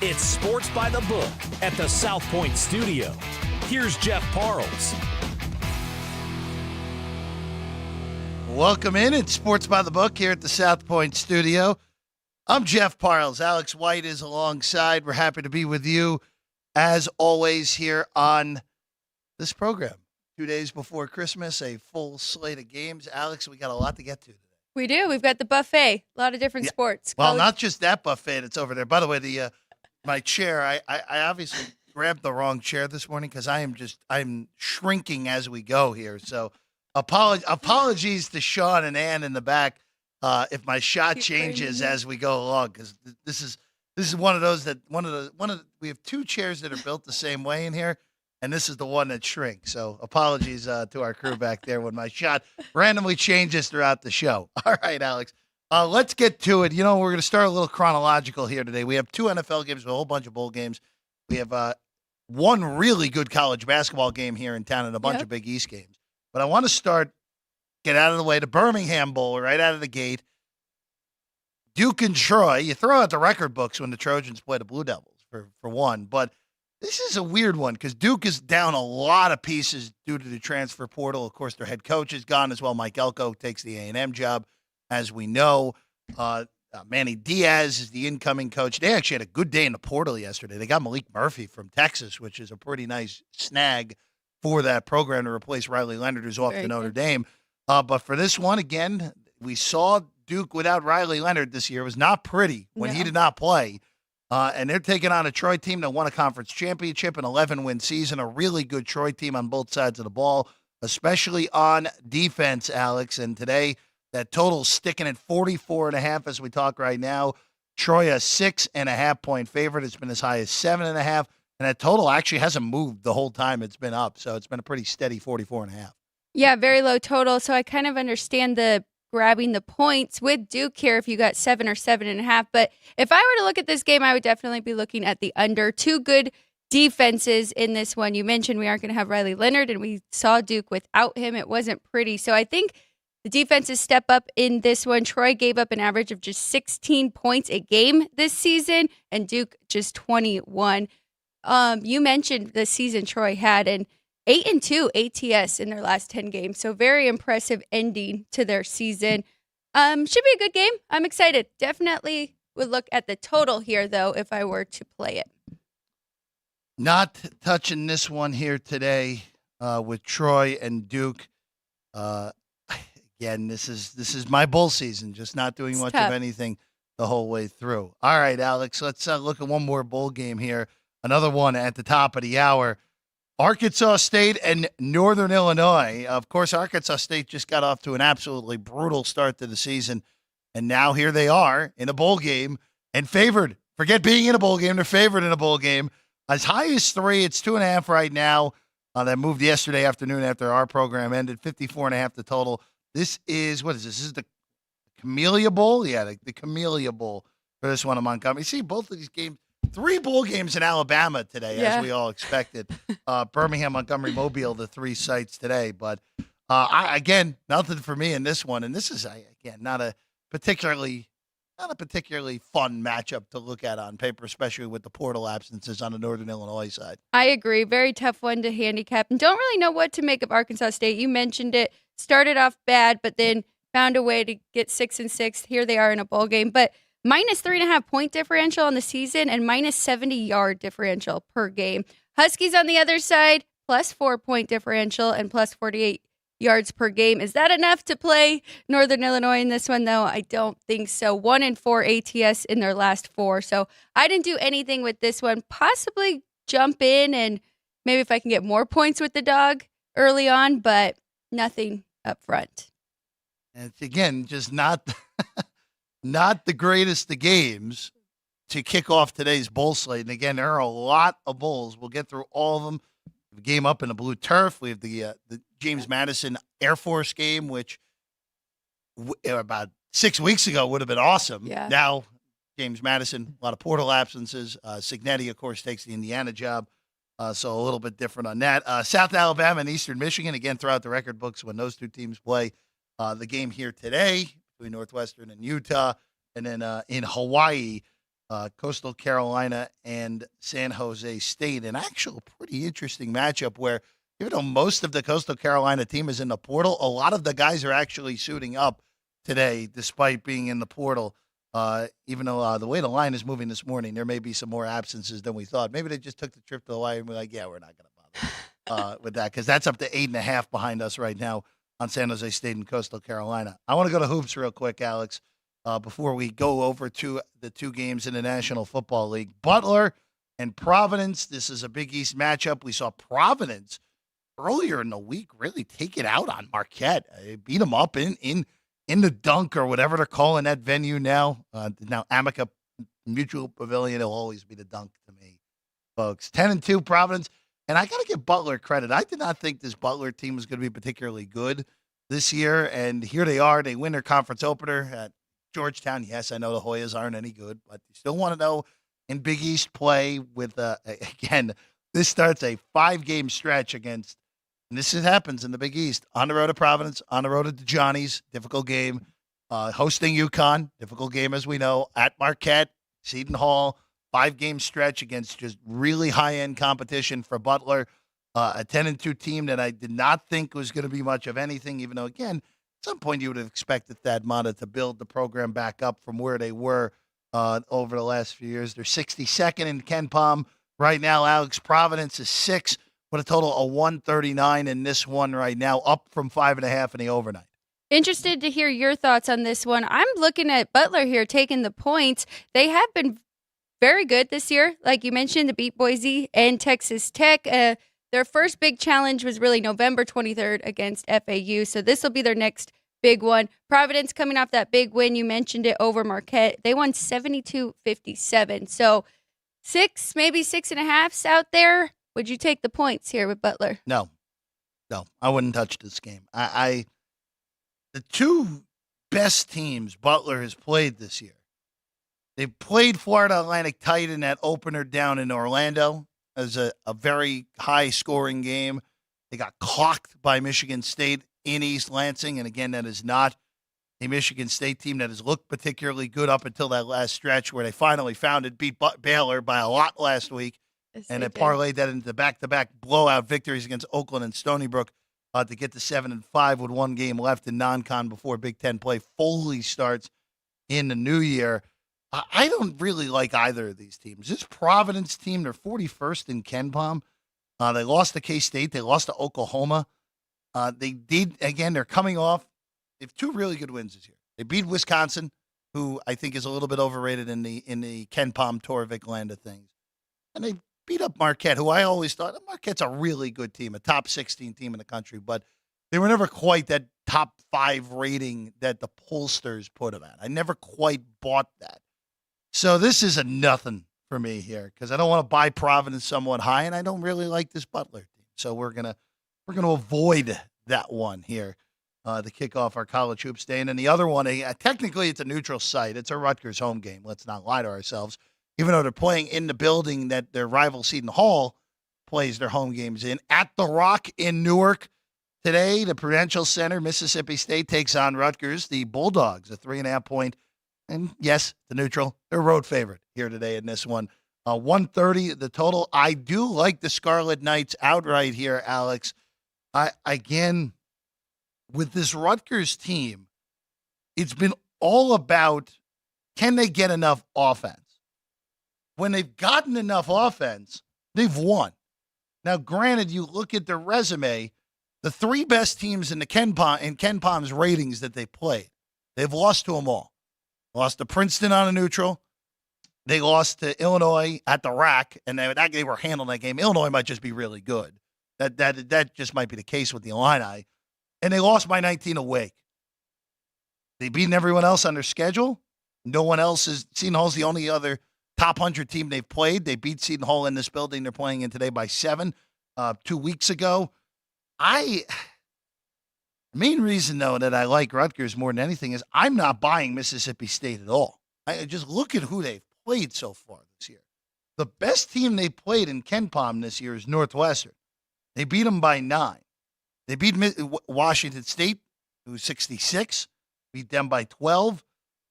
It's Sports by the Book at the South Point Studio. Here's Jeff Parles. Welcome in. It's Sports by the Book here at the South Point Studio. I'm Jeff Parles. Alex White is alongside. We're happy to be with you, as always, here on this program. 2 days before Christmas, a full slate of games. Alex, we got a lot to get to today. We do. We've got the buffet. A lot of different sports. Well, not just that buffet that's over there. By the way, my chair, I obviously grabbed the wrong chair this morning because I'm shrinking as we go here. So apologies to Sean and Ann in the back if my shot changes as we go along, because this is one of those that we have two chairs that are built the same way in here, and this is the one that shrinks. So apologies to our crew back there when my shot randomly changes throughout the show. All right, Alex. Let's get to it. We're going to start a little chronological here today. We have two NFL games, a whole bunch of bowl games. We have one really good college basketball game here in town and a bunch of Big East games. But I want to get out of the way, the Birmingham Bowl right out of the gate. Duke and Troy. You throw out the record books when the Trojans play the Blue Devils, for one. But this is a weird one because Duke is down a lot of pieces due to the transfer portal. Of course, their head coach is gone as well. Mike Elko takes the A&M job. As we know, Manny Diaz is the incoming coach. They actually had a good day in the portal yesterday. They got Malik Murphy from Texas, which is a pretty nice snag for that program to replace Riley Leonard, who's off to Notre Dame. But for this one, again, we saw Duke without Riley Leonard this year. It was not pretty when he did not play. And they're taking on a Troy team that won a conference championship, an 11-win season, a really good Troy team on both sides of the ball, especially on defense, Alex. And today, that total's sticking at 44.5 as we talk right now. Troy, a 6.5-point favorite. It's been as high as 7.5. And that total actually hasn't moved the whole time it's been up. So it's been a pretty steady 44.5. Yeah, very low total. So I kind of understand the grabbing the points with Duke here if you got 7 or 7.5. But if I were to look at this game, I would definitely be looking at the under. Two good defenses in this one. You mentioned we aren't going to have Riley Leonard, and we saw Duke without him. It wasn't pretty. So I think the defenses step up in this one. Troy gave up an average of just 16 points a game this season, and Duke just 21. You mentioned the season Troy had, and 8-2 ATS in their last 10 games. So very impressive ending to their season. Should be a good game. I'm excited. Definitely would look at the total here, though, if I were to play it. Not touching this one here today with Troy and Duke. Again, this is my bowl season, just not doing much of anything the whole way through. All right, Alex, let's look at one more bowl game here. Another one at the top of the hour. Arkansas State and Northern Illinois. Of course, Arkansas State just got off to an absolutely brutal start to the season, and now here they are in a bowl game and favored. Forget being in a bowl game. They're favored in a bowl game. As high as 3, it's 2.5 right now. That moved yesterday afternoon after our program ended, 54.5 the total. This is, what is this? This is the Camellia Bowl? Yeah, the Camellia Bowl for this one in Montgomery. See, both of these games, 3 bowl games in Alabama today, as we all expected. Birmingham, Montgomery, Mobile, the 3 sites today. But, again, nothing for me in this one. And this is, again, not a particularly fun matchup to look at on paper, especially with the portal absences on the Northern Illinois side. I agree. Very tough one to handicap. And don't really know what to make of Arkansas State. You mentioned it. Started off bad, but then found a way to get 6-6. Here they are in a bowl game. But minus 3.5 point differential on the season and minus 70-yard differential per game. Huskies on the other side, plus 4 point differential and plus 48 yards per game. Is that enough to play Northern Illinois in this one, though? I don't think so. 1-4 ATS in their last 4. So I didn't do anything with this one. Possibly jump in and maybe if I can get more points with the dog early on, but nothing up front. And it's, again, just not the greatest of games to kick off today's bowl slate. And again, there are a lot of bowls. We'll get through all of them. The game up in the blue turf. We have the James Madison Air Force game, which about 6 weeks ago would have been awesome. Yeah. Now, James Madison, a lot of portal absences. Signetti, of course, takes the Indiana job. So a little bit different on that. South Alabama and Eastern Michigan, again, throughout the record books when those two teams play. The game here today between Northwestern and Utah. And then in Hawaii, Coastal Carolina and San Jose State. An actual pretty interesting matchup where, even though most of the Coastal Carolina team is in the portal, a lot of the guys are actually suiting up today despite being in the portal. Even though the way the line is moving this morning, there may be some more absences than we thought. Maybe they just took the trip to Hawaii and were like, yeah, we're not going to bother with that, because that's up to 8.5 behind us right now on San Jose State and Coastal Carolina. I want to go to hoops real quick, Alex, before we go over to the two games in the National Football League. Butler and Providence. This is a Big East matchup. We saw Providence earlier in the week really take it out on Marquette. Beat them up in the dunk, or whatever they're calling that venue now. Now Amica Mutual Pavilion will always be the dunk to me, folks. 10-2 Providence. And I got to give Butler credit. I did not think this Butler team was going to be particularly good this year. And here they are. They win their conference opener at Georgetown. Yes, I know the Hoyas aren't any good, but you still want to know in Big East play with, again, this starts a 5-game stretch against, and this happens in the Big East, on the road to Providence, on the road to Johnny's, difficult game, hosting UConn, difficult game as we know, at Marquette, Seton Hall, 5-game stretch against just really high-end competition for Butler, a 10-2 team that I did not think was going to be much of anything, even though, again, at some point you would have expected Thad Matta to build the program back up from where they were over the last few years. They're 62nd in Ken Palm right now. Alex, Providence is 6 with a total of 139 in this one right now, up from 5.5 in the overnight. Interested to hear your thoughts on this one. I'm looking at Butler here taking the points. They have been very good this year. Like you mentioned, to beat Boise and Texas Tech. Their first big challenge was really November 23rd against FAU. So this will be their next big one. Providence coming off that big win. You mentioned it over Marquette. They won 72-57. So 6, maybe 6.5 out there. Would you take the points here with Butler? No, I wouldn't touch this game. The two best teams Butler has played this year, they played Florida Atlantic tight in that opener down in Orlando as a very high-scoring game. They got clocked by Michigan State in East Lansing, and again, that is not a Michigan State team that has looked particularly good up until that last stretch where they finally found it, beat Baylor by a lot last week, and it parlayed that into back-to-back blowout victories against Oakland and Stony Brook to get to 7-5 with one game left in non-con before Big Ten play fully starts in the new year. I don't really like either of these teams. This Providence team, they're 41st in Ken Palm. They lost to K-State. They lost to Oklahoma. They're coming off. They have 2 really good wins this year. They beat Wisconsin, who I think is a little bit overrated in the Ken Palm Torvik land of things. And they beat up Marquette, who I always thought, Marquette's a really good team, a top 16 team in the country, but they were never quite that top 5 rating that the pollsters put them at. I never quite bought that. So this is a nothing for me here because I don't want to buy Providence somewhat high, and I don't really like this Butler team. So we're gonna avoid that one here to kick off our college hoops day. And then the other one, technically it's a neutral site. It's a Rutgers home game. Let's not lie to ourselves. Even though they're playing in the building that their rival Seton Hall plays their home games in, at the Rock in Newark today, the Prudential Center, Mississippi State takes on Rutgers. The Bulldogs, a 3.5-point. And yes, the neutral, they're road favorite here today in this one. 130 the total. I do like the Scarlet Knights outright here, Alex. Again, with this Rutgers team, it's been all about, can they get enough offense? When they've gotten enough offense, they've won. Now, granted, you look at their resume, the 3 best teams in Ken Palm's ratings that they played, they've lost to them all. Lost to Princeton on a neutral. They lost to Illinois at the rack, and they were handling that game. Illinois might just be really good. That just might be the case with the Illini. And they lost by 19 away. They beaten everyone else on their schedule. No one else is. Seton Hall's the only other top 100 team they've played. They beat Seton Hall in this building they're playing in today by 7 2 weeks ago. The main reason, though, that I like Rutgers more than anything is I'm not buying Mississippi State at all. I just look at who they've played so far this year. The best team they played in Ken Palm this year is Northwestern. They beat them by 9. They beat Washington State, who's 66, beat them by 12.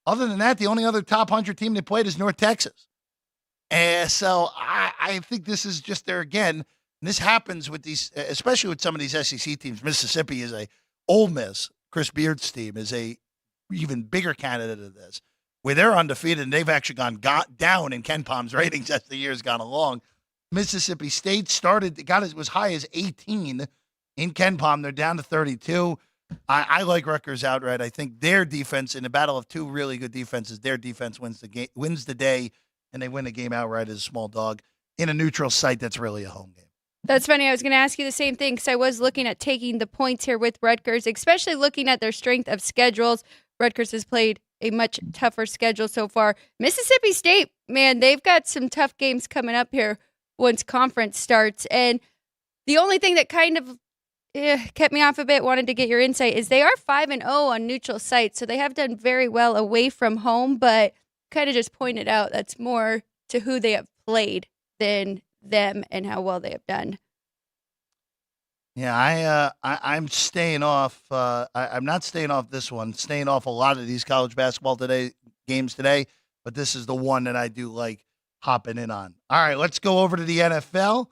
Other than that, the only other top 100 team they played is North Texas. And so I think this is just there again. And this happens with these, especially with some of these SEC teams. Mississippi is a Ole Miss. Chris Beard's team is a even bigger candidate of this, where they're undefeated and they've actually got down in Ken Palm's ratings as the year's gone along. Mississippi State got as high as 18 in Ken Palm. They're down to 32. I like Rutgers outright. I think their defense, in a battle of two really good defenses, their defense wins the day, and they win the game outright as a small dog in a neutral site that's really a home game. That's funny. I was going to ask you the same thing because I was looking at taking the points here with Rutgers, especially looking at their strength of schedules. Rutgers has played a much tougher schedule so far. Mississippi State, man, they've got some tough games coming up here once conference starts. And the only thing that kind of kept me off a bit, wanted to get your insight, is they are 5-0 on neutral sites. So they have done very well away from home, but kind of just pointed out that's more to who they have played than them and how well they have done. Yeah, I'm staying off. I'm not staying off this one. Staying off a lot of these college basketball games today, but this is the one that I do like hopping in on. All right, let's go over to the NFL.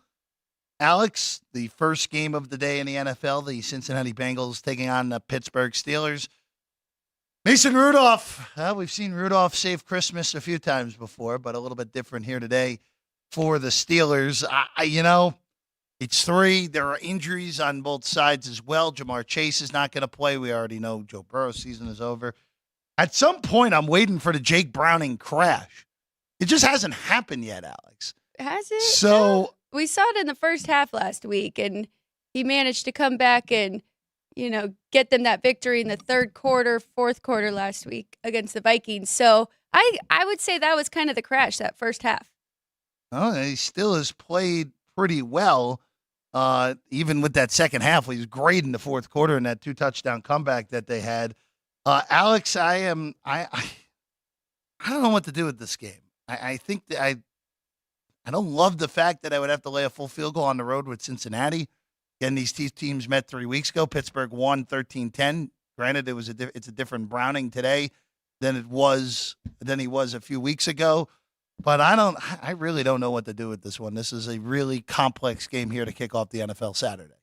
Alex, the first game of the day in the NFL, the Cincinnati Bengals taking on the Pittsburgh Steelers. Mason Rudolph. We've seen Rudolph save Christmas a few times before, but a little bit different here today for the Steelers. It's 3. There are injuries on both sides as well. Jamar Chase is not going to play. We already know Joe Burrow's season is over. At some point, I'm waiting for the Jake Browning crash. It just hasn't happened yet, Alex. Has it? So we saw it in the first half last week, and he managed to come back and, get them that victory in the third quarter, fourth quarter last week against the Vikings. So I would say that was kind of the crash, that first half. Oh, he still has played pretty well. Even with that second half, he was great in the fourth quarter in that 2-touchdown comeback that they had. Alex, I don't know what to do with this game. I think that I don't love the fact that I would have to lay a full field goal on the road with Cincinnati. Again, these teams met 3 weeks ago. Pittsburgh won 13-10. Granted, it's a different Browning today than he was a few weeks ago. But I really don't know what to do with this one. This is a really complex game here to kick off the NFL Saturday.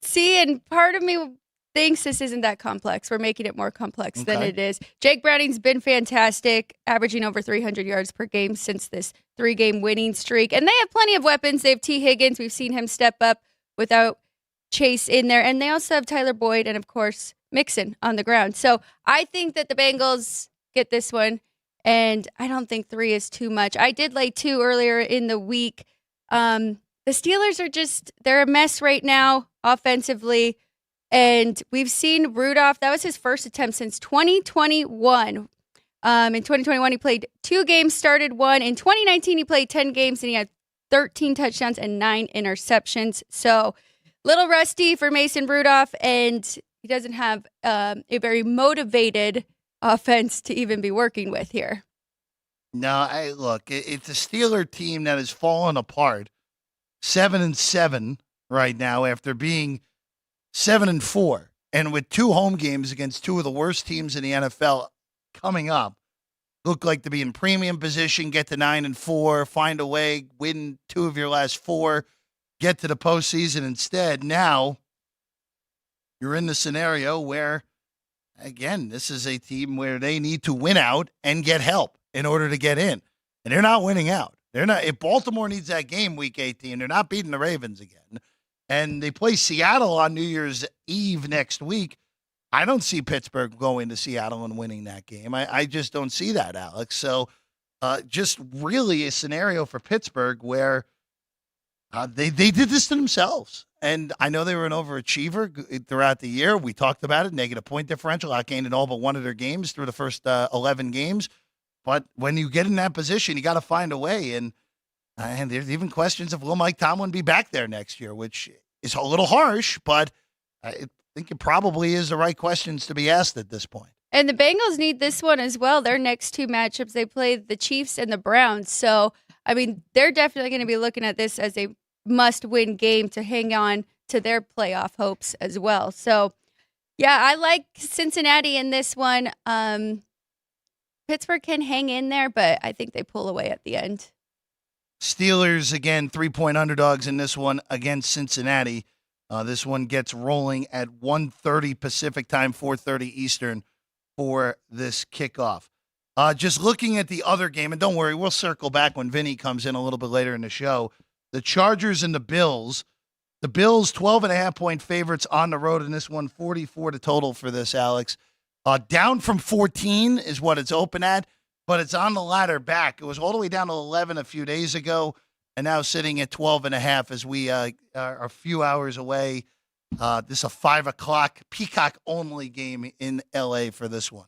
See, and part of me thinks this isn't that complex. We're making it more complex than it is. Jake Browning's been fantastic, averaging over 300 yards per game since this 3-game winning streak. And they have plenty of weapons. They have T. Higgins. We've seen him step up without Chase in there. And they also have Tyler Boyd and, of course, Mixon on the ground. So I think that the Bengals get this one. And I don't think 3 is too much. I did lay 2 earlier in the week. The Steelers they're a mess right now offensively. And we've seen Rudolph, that was his first attempt since 2021. In 2021, he played 2 games, started 1. In 2019, he played 10 games, and he had 13 touchdowns and 9 interceptions. So little rusty for Mason Rudolph, and he doesn't have a very motivated offense to even be working with here. No, it's a Steeler team that has fallen apart. 7-7 right now after being 7-4, and with 2 home games against 2 of the worst teams in the NFL coming up, look like to be in premium position, get to 9-4, find a way, win 2 of your last 4, get to the postseason instead. Now you're in the scenario where, again, this is a team where they need to win out and get help in order to get in. And they're not winning out. They're not. If Baltimore needs that game week 18, they're not beating the Ravens again. And they play Seattle on New Year's Eve next week. I don't see Pittsburgh going to Seattle and winning that game. I just don't see that, Alex. So just really a scenario for Pittsburgh where they did this to themselves. And I know they were an overachiever throughout the year. We talked about it, negative point differential, outgained in all but one of their games through the first 11 games. But when you get in that position, you got to find a way. And there's even questions of will Mike Tomlin be back there next year, which is a little harsh, but I think it probably is the right questions to be asked at this point. And the Bengals need this one as well. Their next 2 matchups, they play the Chiefs and the Browns. So, I mean, they're definitely going to be looking at this as a must-win game to hang on to their playoff hopes as well. So, yeah, I like Cincinnati in this one. Pittsburgh can hang in there, but I think they pull away at the end. Steelers, again, 3-point underdogs in this one against Cincinnati. This one gets rolling at 1:30 Pacific time, 4:30 Eastern for this kickoff. Just looking at the other game, and don't worry, we'll circle back when Vinny comes in a little bit later in the show. The Chargers and the Bills. The Bills, 12.5-point favorites on the road in this one, 44 to total for this, Alex. Down from 14 is what it's open at, but it's on the ladder back. It was all the way down to 11 a few days ago, and now sitting at 12.5 as we are a few hours away. This is a 5 o'clock Peacock-only game in L.A. for this one.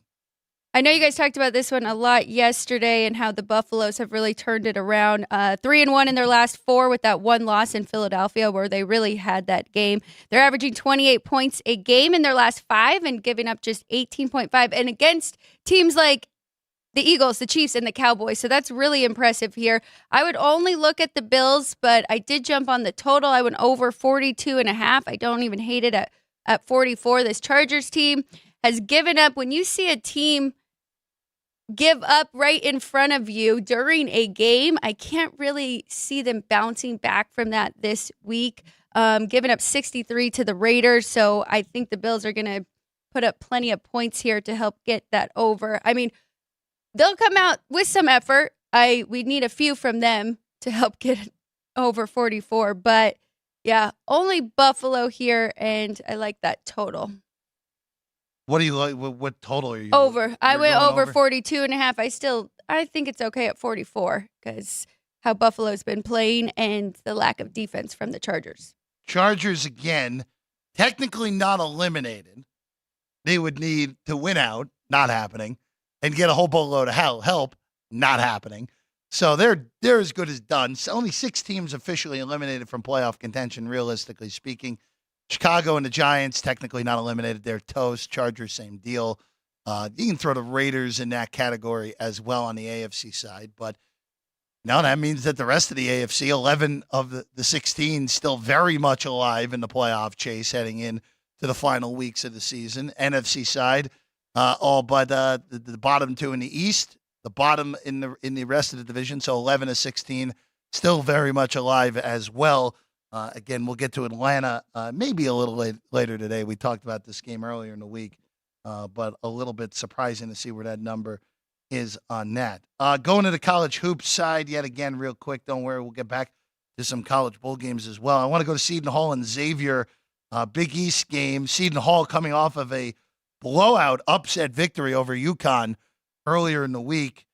I know you guys talked about this one a lot yesterday and how the Buffaloes have really turned it around. 3-1 in their last 4 with that one loss in Philadelphia where they really had that game. They're averaging 28 points a game in their last 5 and giving up just 18.5. And against teams like the Eagles, the Chiefs, and the Cowboys. So that's really impressive here. I would only look at the Bills, but I did jump on the total. I went over 42.5. I don't even hate it at 44. This Chargers team has given up. When you see a team give up right in front of you during a game, I can't really see them bouncing back from that this week. Giving up 63 to the Raiders, so I think the Bills are going to put up plenty of points here to help get that over. I mean, they'll come out with some effort. We need a few from them to help get over 44, but yeah, only Buffalo here, and I like that total. What do you like? What total are you? Over. I went over 42.5. I think it's okay at 44 because how Buffalo's been playing and the lack of defense from the Chargers. Chargers, again, technically not eliminated. They would need to win out, not happening, and get a whole boatload of help, not happening. So they're as good as done. So only 6 teams officially eliminated from playoff contention, realistically speaking. Chicago and the Giants, technically not eliminated. They're toast. Chargers, same deal. You can throw the Raiders in that category as well on the AFC side. But no, that means that the rest of the AFC, 11 of the 16, still very much alive in the playoff chase heading in to the final weeks of the season. NFC side, all but the bottom 2 in the East, the bottom in the rest of the division. So 11 of 16, still very much alive as well. Again, we'll get to Atlanta maybe a little later today. We talked about this game earlier in the week, but a little bit surprising to see where that number is on that. Going to the college hoops side yet again real quick. Don't worry, we'll get back to some college bowl games as well. I want to go to Seton Hall and Xavier, Big East game. Seton Hall coming off of a blowout upset victory over UConn earlier in the week.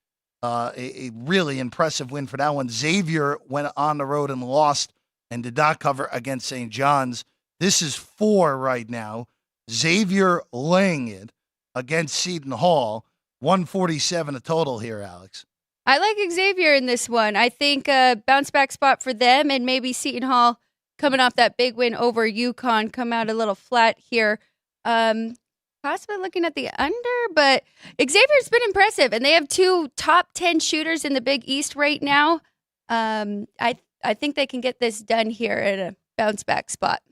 A really impressive win for that one. Xavier went on the road and lost and did not cover against St. John's. This is 4 right now. Xavier laying it against Seton Hall. 147 a total here, Alex. I like Xavier in this one. I think a bounce back spot for them, and maybe Seton Hall coming off that big win over UConn come out a little flat here. Possibly looking at the under, but Xavier's been impressive, and they have 2 top 10 shooters in the Big East right now. I think they can get this done here at a bounce back spot.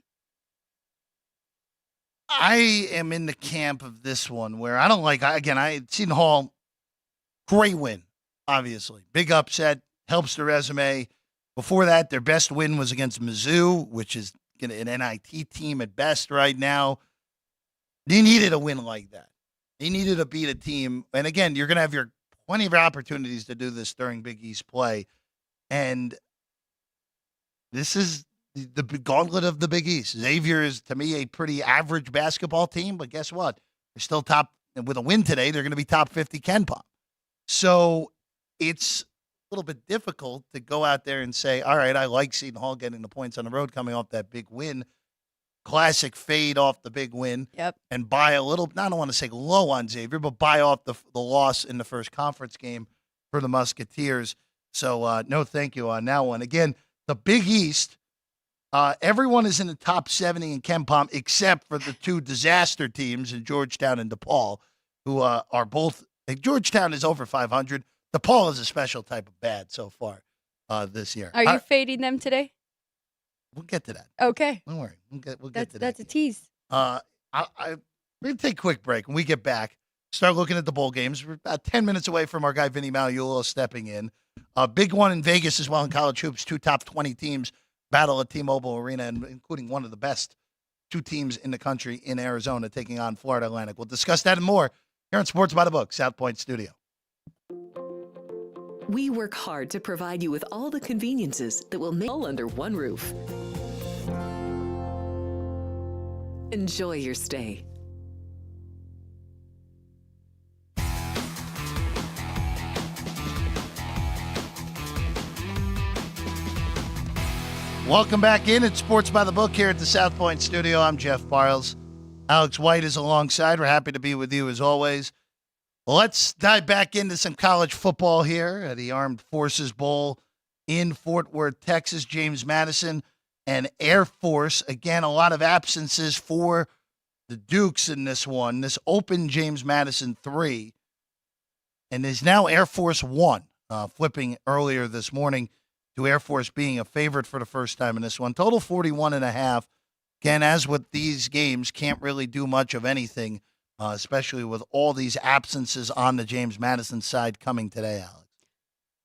I am in the camp of this one where I don't like, again, Seton Hall, great win, obviously. Big upset, helps the resume. Before that, their best win was against Mizzou, which is an NIT team at best right now. They needed a win like that. They needed to beat a team. And again, you're going to have plenty of opportunities to do this during Big East play. And this is the gauntlet of the Big East. Xavier is, to me, a pretty average basketball team, but guess what? They're still top. With a win today, they're going to be top 50 Ken Pom. So it's a little bit difficult to go out there and say, all right, I like Seton Hall getting the points on the road coming off that big win. Classic fade off the big win. Yep. And buy a little, I don't want to say low on Xavier, but buy off the loss in the first conference game for the Musketeers. So no thank you on that one. Again, the Big East, everyone is in the top 70 in Ken Pom except for the 2 disaster teams in Georgetown and DePaul, who are both. Georgetown is over 500. DePaul is a special type of bad so far this year. Are you fading them today? We'll get to that. Okay. Don't worry. We'll get to that. That's a tease. We're going to take a quick break. When we get back, start looking at the bowl games. We're about 10 minutes away from our guy Vinny Magliulo stepping in. A big one in Vegas as well in college hoops. 2 top 20 teams battle at T-Mobile Arena, and including one of the best 2 teams in the country in Arizona taking on Florida Atlantic. We'll discuss that and more here on Sports by the Book, South Point Studio. We work hard to provide you with all the conveniences that will make all under one roof. Enjoy your stay. Welcome back in at Sports by the Book here at the South Point Studio. I'm Jeff Parles. Alex White is alongside. We're happy to be with you as always. Well, let's dive back into some college football here at the Armed Forces Bowl in Fort Worth, Texas. James Madison and Air Force. Again, a lot of absences for the Dukes in this one. This opened James Madison 3 and is now Air Force 1, flipping earlier this morning to Air Force being a favorite for the first time in this one. Total 41.5. Again, as with these games, can't really do much of anything, especially with all these absences on the James Madison side coming today, Alex.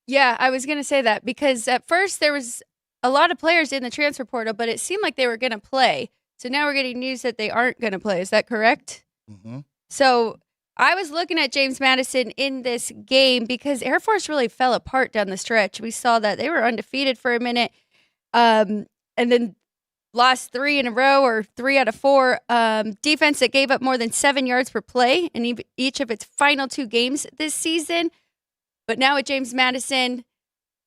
Yeah, I was going to say that because at first there was a lot of players in the transfer portal, but it seemed like they were going to play. So now we're getting news that they aren't going to play. Is that correct? Mm-hmm. So I was looking at James Madison in this game because Air Force really fell apart down the stretch. We saw that they were undefeated for a minute and then lost 3 in a row or 3 out of 4. Defense that gave up more than 7 yards per play in each of its final 2 games this season. But now at James Madison,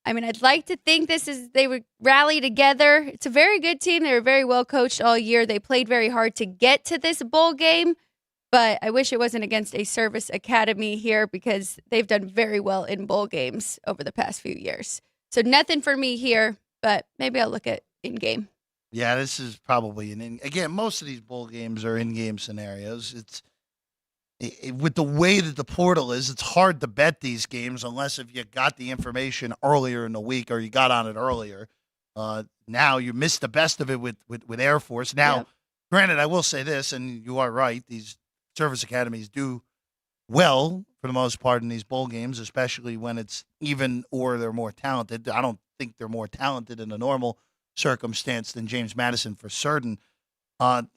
I mean, I'd like to think they would rally together. It's a very good team. They were very well coached all year. They played very hard to get to this bowl game. But I wish it wasn't against a service academy here because they've done very well in bowl games over the past few years. So nothing for me here, but maybe I'll look at in-game. Yeah, this is probably again, most of these bowl games are in-game scenarios. It's with the way that the portal is, it's hard to bet these games unless if you got the information earlier in the week or you got on it earlier. Now you missed the best of it with Air Force. Now, Granted, I will say this, and you are right, these service academies do well for the most part in these bowl games, especially when it's even or they're more talented. I don't think they're more talented in a normal circumstance than James Madison for certain. I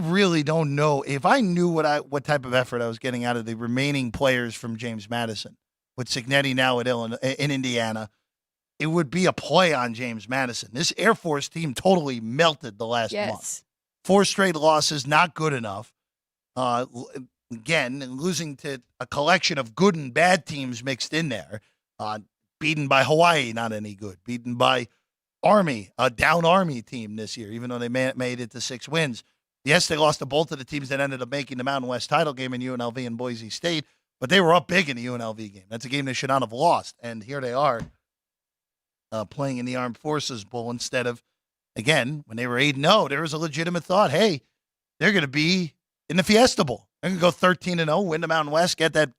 really don't know if I knew what type of effort I was getting out of the remaining players from James Madison with Cignetti now in Indiana. It would be a play on James Madison. This Air Force team totally melted the last month. 4 straight losses, not good enough. Again, losing to a collection of good and bad teams mixed in there. Beaten by Hawaii, not any good. Beaten by Army, a down Army team this year, even though they made it to 6 wins. Yes, they lost to both of the teams that ended up making the Mountain West title game in UNLV and Boise State, but they were up big in the UNLV game. That's a game they should not have lost, and here they are playing in the Armed Forces Bowl instead of, again, when they were 8-0, there was a legitimate thought, hey, they're going to be in the Fiesta Bowl. They're going to go 13-0, win the Mountain West, get that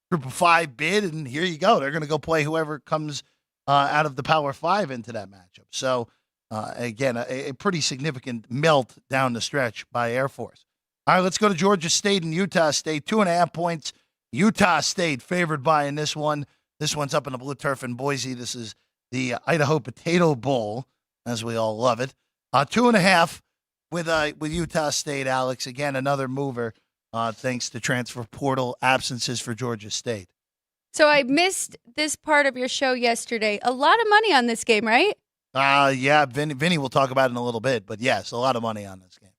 Group of 5 bid, and here you go. They're going to go play whoever comes out of the Power 5 into that matchup. So, again, a pretty significant melt down the stretch by Air Force. All right, let's go to Georgia State and Utah State. 2.5 points. Utah State favored by in this one. This one's up in the blue turf in Boise. This is the Idaho Potato Bowl, as we all love it. 2.5 with Utah State, Alex. Again, another mover. Thanks to transfer portal absences for Georgia State. So I missed this part of your show yesterday. A lot of money on this game, right? Yeah, Vinny will talk about it in a little bit, but yes, a lot of money on this game.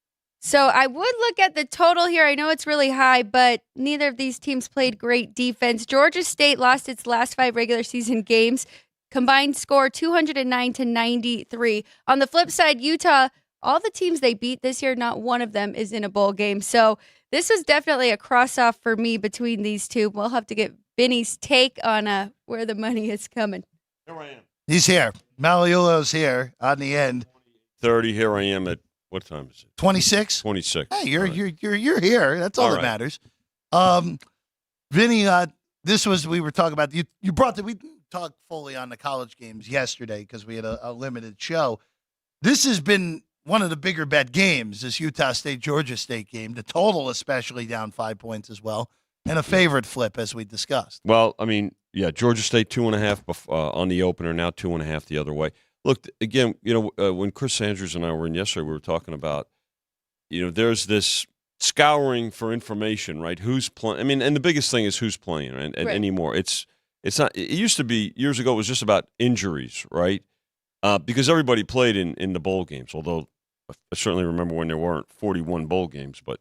So I would look at the total here. I know it's really high, but neither of these teams played great defense. Georgia State lost its last 5 regular season games. Combined score 209-93. On the flip side, Utah, all the teams they beat this year, not one of them is in a bowl game. So this was definitely a cross-off for me between these two. We'll have to get Vinny's take on where the money is coming. Here I am. He's here. Magliulo's here on the end. 30. Here I am at what time is it? 26. 26. Hey, you're right. you're here. That's all that right. matters. Vinny, this was we were talking about. You brought we didn't talk fully on the college games yesterday because we had a limited show. This has been one of the bigger bet games, this Utah State Georgia State game. The total especially down 5 points as well, and a favorite flip as we discussed. Well, I mean, yeah, Georgia State 2.5 on the opener, now 2.5 the other way. Look, again, when Chris Andrews and I were in yesterday, we were talking about, there's this scouring for information, right? Who's playing? I mean, and the biggest thing is who's playing, and Right. anymore, it's not. It used to be years ago. It was just about injuries, right? Because everybody played in the bowl games. Although I certainly remember when there weren't 41 bowl games. But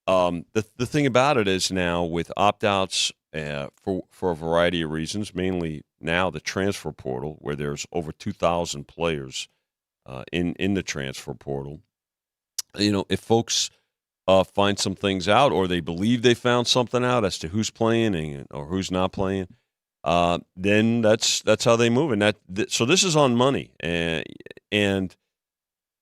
the thing about it is now with opt-outs for a variety of reasons, mainly now the transfer portal, where there's over 2,000 players in the transfer portal. If folks find some things out, or they believe they found something out as to who's playing or who's not playing, then that's how they move. And so this is on money, and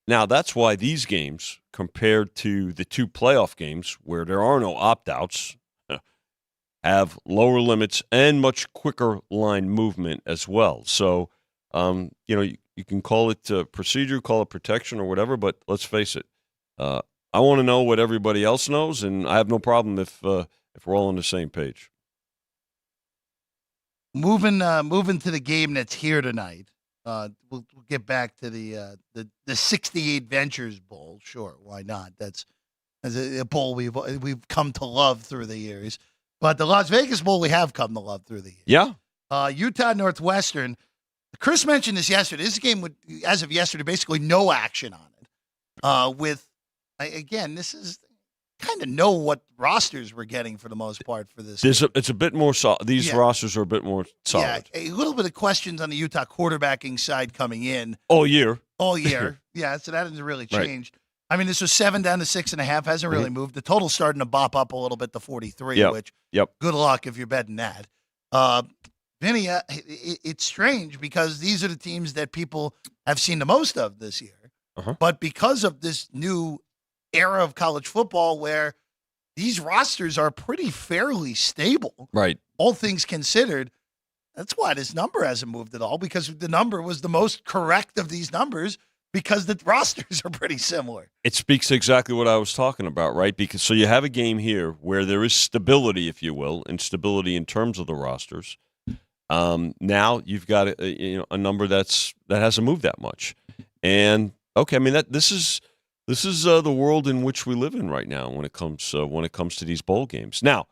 now that's why these games, compared to the 2 playoff games where there are no opt-outs, have lower limits and much quicker line movement as well. So, you can call it procedure, call it protection, or whatever. But let's face it. I want to know what everybody else knows, and I have no problem if we're all on the same page. Moving to the game that's here tonight. We'll get back to the 68 Ventures Bowl. Sure, why not? That's a bowl we've come to love through the years. But the Las Vegas Bowl we have come to love through the years. Yeah. Utah Northwestern. Chris mentioned this yesterday. This game would, as of yesterday, basically no action on it. Again, this is kind of know what rosters we're getting for the most part for this. It's a bit more solid. These rosters are a bit more solid. Yeah, a little bit of questions on the Utah quarterbacking side coming in. All year. Yeah, so that hasn't really changed. Right. I mean, this was 7 down to 6.5. Hasn't really moved. The total's starting to bop up a little bit to 43, which good luck if you're betting that. Vinny, it's strange because these are the teams that people have seen the most of this year. But because of this new era of college football where these rosters are pretty fairly stable, right? All things considered, that's why this number hasn't moved at all, because the number was the most correct of these numbers because the rosters are pretty similar. It speaks to exactly what I was talking about, right? Because so you have a game here where there is stability, if you will, and stability in terms of the rosters. Now you've got a number that hasn't moved that much, and okay, I mean this is the world in which we live in right now when it comes to these bowl games. Now,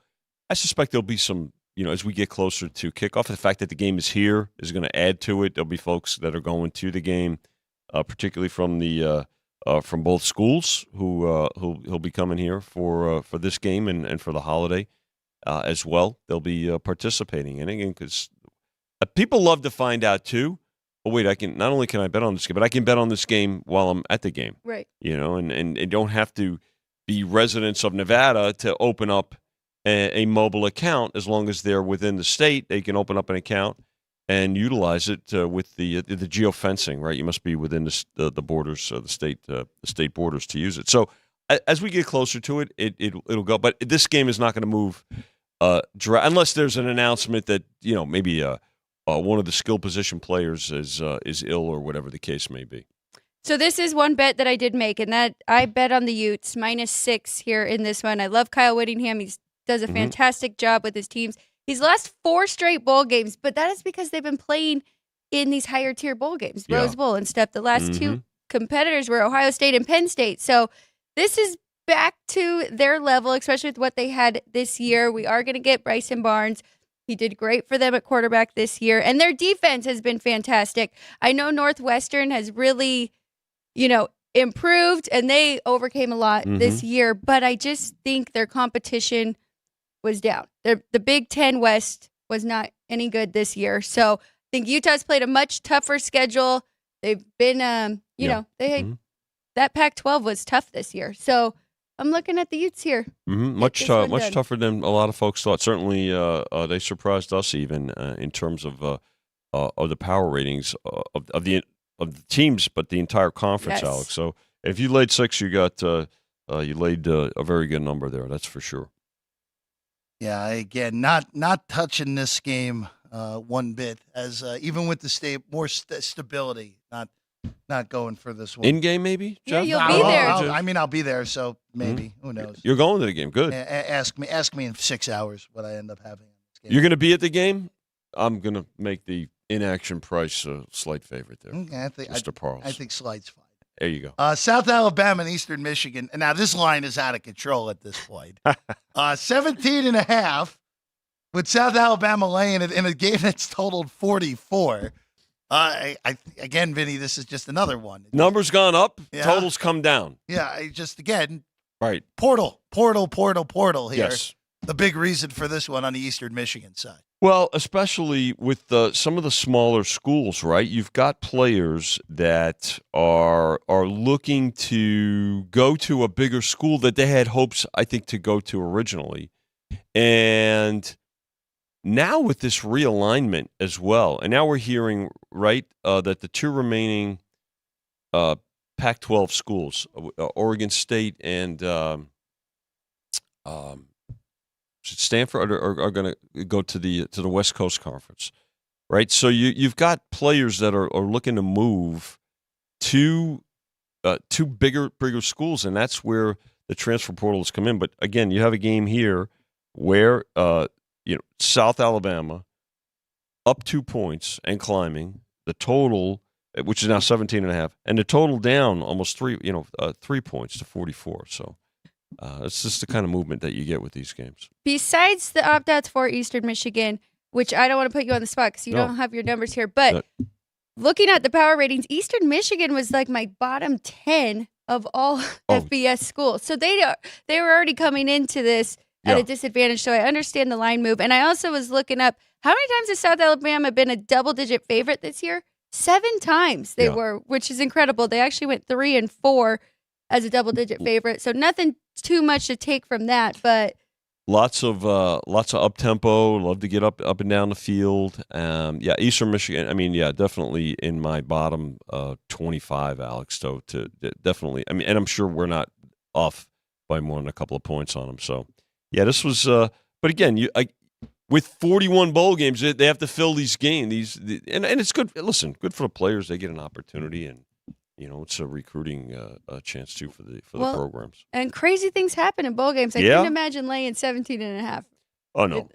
I suspect there'll be some, as we get closer to kickoff, the fact that the game is here is going to add to it. There'll be folks that are going to the game, particularly from from both schools who'll be coming here for this game and for the holiday as well. They'll be participating in it, because people love to find out too. Oh, wait, not only can I bet on this game, but I can bet on this game while I'm at the game. Right. And they don't have to be residents of Nevada to open up a mobile account. As long as they're within the state, they can open up an account and utilize it with the geofencing, right? You must be within the borders, the state borders to use it. So as we get closer to it, it'll go. But this game is not going to move unless there's an announcement that, maybe one of the skill position players is ill or whatever the case may be. So this is one bet that I did make, and that I bet on the Utes -6 here in this one. I love Kyle Whittingham. He does a fantastic job with his teams. He's lost 4 straight bowl games, but that is because they've been playing in these higher tier bowl games, Rose Bowl and stuff. The last 2 competitors were Ohio State and Penn State. So this is back to their level, especially with what they had this year. We are going to get Bryson Barnes. He did great for them at quarterback this year, and their defense has been fantastic. I know Northwestern has really, improved, and they overcame a lot this year, but I just think their competition was down. The Big Ten West was not any good this year, so I think Utah's played a much tougher schedule. They've been, that Pac-12 was tough this year, so I'm looking at the Utes here. Much tougher than a lot of folks thought. Certainly, they surprised us even in terms of the power ratings of the teams, but the entire conference, Yes. Alex. So if you laid 6, you got you laid a very good number there. That's for sure. Yeah, again, not touching this game one bit, as even with the more stability, not not going for this one. In game, maybe. Yeah, Jeff? you'll I'll- be there. I'll be there, so maybe. Who knows? You're going to the game. Good. Ask me in 6 hours what I end up having. You're going to be at the game. I'm going to make the inaction price a slight favorite there, Mr. Parles. I think slide's fine. There you go. South Alabama and Eastern Michigan. And now this line is out of control at this point. 17.5 with South Alabama laying it in a game that's totaled 44. Again, Vinny, this is just another one. Numbers gone up. Yeah. Totals come down. Yeah, again, Right. portal here. Yes. The big reason for this one on the Eastern Michigan side. Well, especially with some of the smaller schools, right? You've got players that are looking to go to a bigger school that they had hopes, I think, to go to originally. And now with this realignment as well, and now we're hearing, right, that the two remaining Pac-12 schools, Oregon State and Stanford, are going to go to the West Coast Conference, right? So you've got players that are looking to move to bigger schools, and that's where the transfer portals come in. But again, you have a game here where South Alabama up 2 points and climbing, the total, which is now 17.5, and the total down almost 3 points to 44. So. It's just the kind of movement that you get with these games. Besides the opt-outs for Eastern Michigan, which I don't want to put you on the spot because you don't have your numbers here, but looking at the power ratings, Eastern Michigan was like my bottom 10 of all FBS schools. So they were already coming into this at a disadvantage, so I understand the line move. And I also was looking up, how many times has South Alabama been a double-digit favorite this year? 7 times they were, which is incredible. They actually went 3-4 as a double-digit favorite, so nothing too much to take from that, but lots of up tempo. Love to get up and down the field. Eastern Michigan. I mean, definitely in my bottom 25, Alex. So definitely. I mean, and I'm sure we're not off by more than a couple of points on them. So this was. But again, with 41 bowl games, they have to fill these games. And it's good. Listen, good for the players. They get an opportunity and. It's a recruiting chance, too, for the programs. And crazy things happen in bowl games. I couldn't imagine laying 17.5. Oh, no.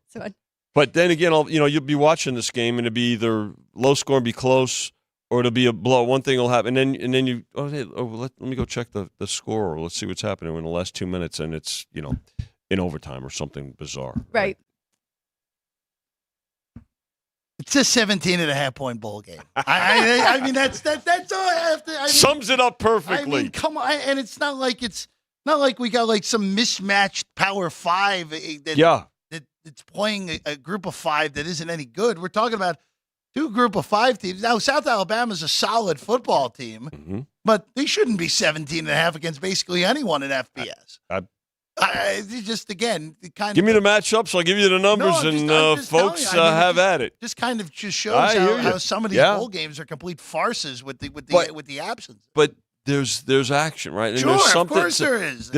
But then again, you'll be watching this game, and it'll be either low score and be close, or it'll be a blow. One thing will happen, and then you, let me go check the score, or let's see what's happening in the last 2 minutes, and it's, in overtime or something bizarre. Right. It's a 17.5 point bowl game. I mean, that's all I have to. Sums it up perfectly. I mean, come on, and it's not like we got like some mismatched Power 5. That's playing a group of 5 that isn't any good. We're talking about 2 group of 5 teams. Now, South Alabama's a solid football team, but they shouldn't be 17.5 against basically anyone in FBS. Just again, give me the matchups. I'll give you the numbers, folks have at it. Just kind of shows how some of these bowl games are complete farces with the absence. But there's action, right? And sure, there's something of course there is.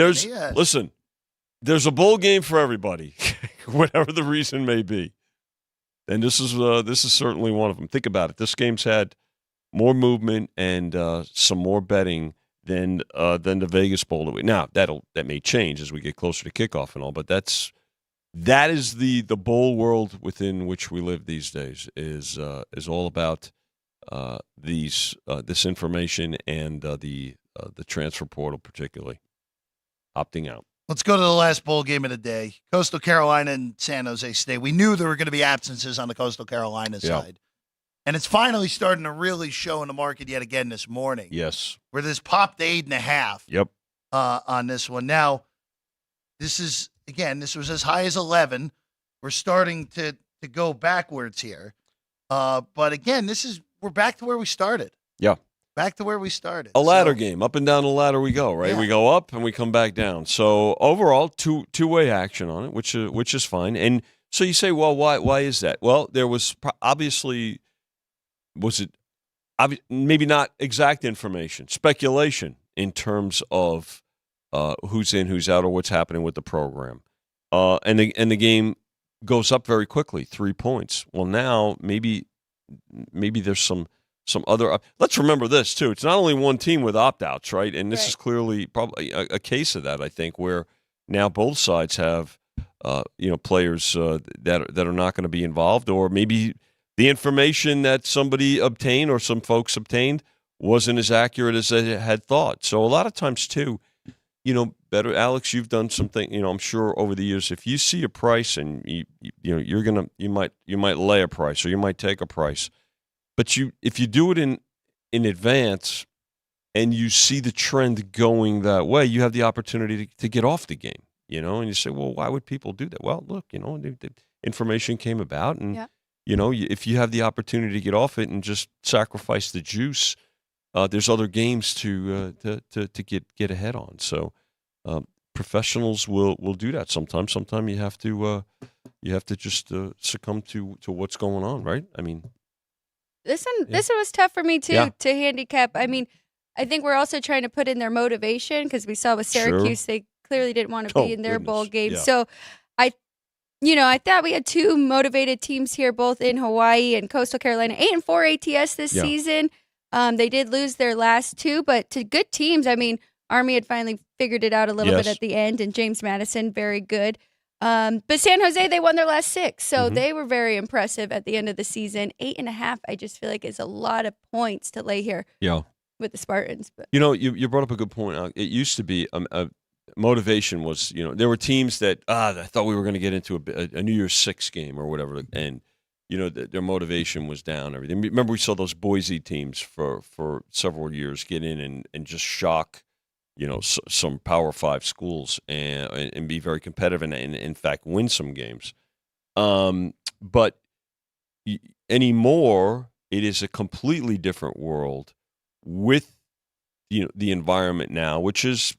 Listen, there's a bowl game for everybody, whatever the reason may be, and this is certainly one of them. Think about it. This game's had more movement and some more betting than the Vegas Bowl. Now that may change as we get closer to kickoff and all, but that is the bowl world within which we live these days is all about this information and the transfer portal, particularly opting out. Let's go to the last bowl game of the day. Coastal Carolina and San Jose State. We knew there were going to be absences on the Coastal Carolina side. And it's finally starting to really show in the market yet again this morning. Yes. Where this popped to 8.5. Yep. On this one. Now, this was as high as 11. We're starting to go backwards here. But again, we're back to where we started. Yeah. Back to where we started. A ladder game. Up and down the ladder we go, right? Yeah. We go up and we come back down. So overall, two-way action on it, which is fine. And so you say, well, why is that? Well, there was obviously... Was it maybe not exact information, speculation in terms of who's in, who's out, or what's happening with the program, and the game goes up very quickly, 3 points. Well, now maybe there's some some other. Let's remember this too. It's not only one team with opt-outs, right? And this is clearly probably a case of that. I think where now both sides have players that are not going to be involved, or maybe the information that somebody obtained or some folks obtained wasn't as accurate as they had thought. So a lot of times too, better, Alex, you've done something, I'm sure over the years, if you see a price and you might lay a price or you might take a price, but if you do it in advance and you see the trend going that way, you have the opportunity to get off the game, and you say, well, why would people do that? Well, look, the information came about and, if you have the opportunity to get off it and just sacrifice the juice, there's other games to get ahead on. So professionals will do that sometimes. Sometimes you have to just succumb to what's going on, right? I mean, this one was tough for me too to handicap. I mean, I think we're also trying to put in their motivation because we saw with Syracuse they clearly didn't want to be in their bowl game. Yeah. So I thought we had two motivated teams here, both in Hawaii and Coastal Carolina, 8-4 ATS this season. They did lose their last two, but to good teams. I mean, Army had finally figured it out a little bit at the end, and James Madison, very good. But San Jose, they won their last 6, so they were very impressive at the end of the season. 8.5, I just feel like is a lot of points to lay here with the Spartans. But. You brought up a good point. It used to be motivation was, there were teams that I thought we were going to get into a New Year's Six game or whatever, and their motivation was down. Everything. Remember, we saw those Boise teams for several years get in and just shock, some Power 5 schools and be very competitive and in fact win some games. But anymore, it is a completely different world with the environment now, which is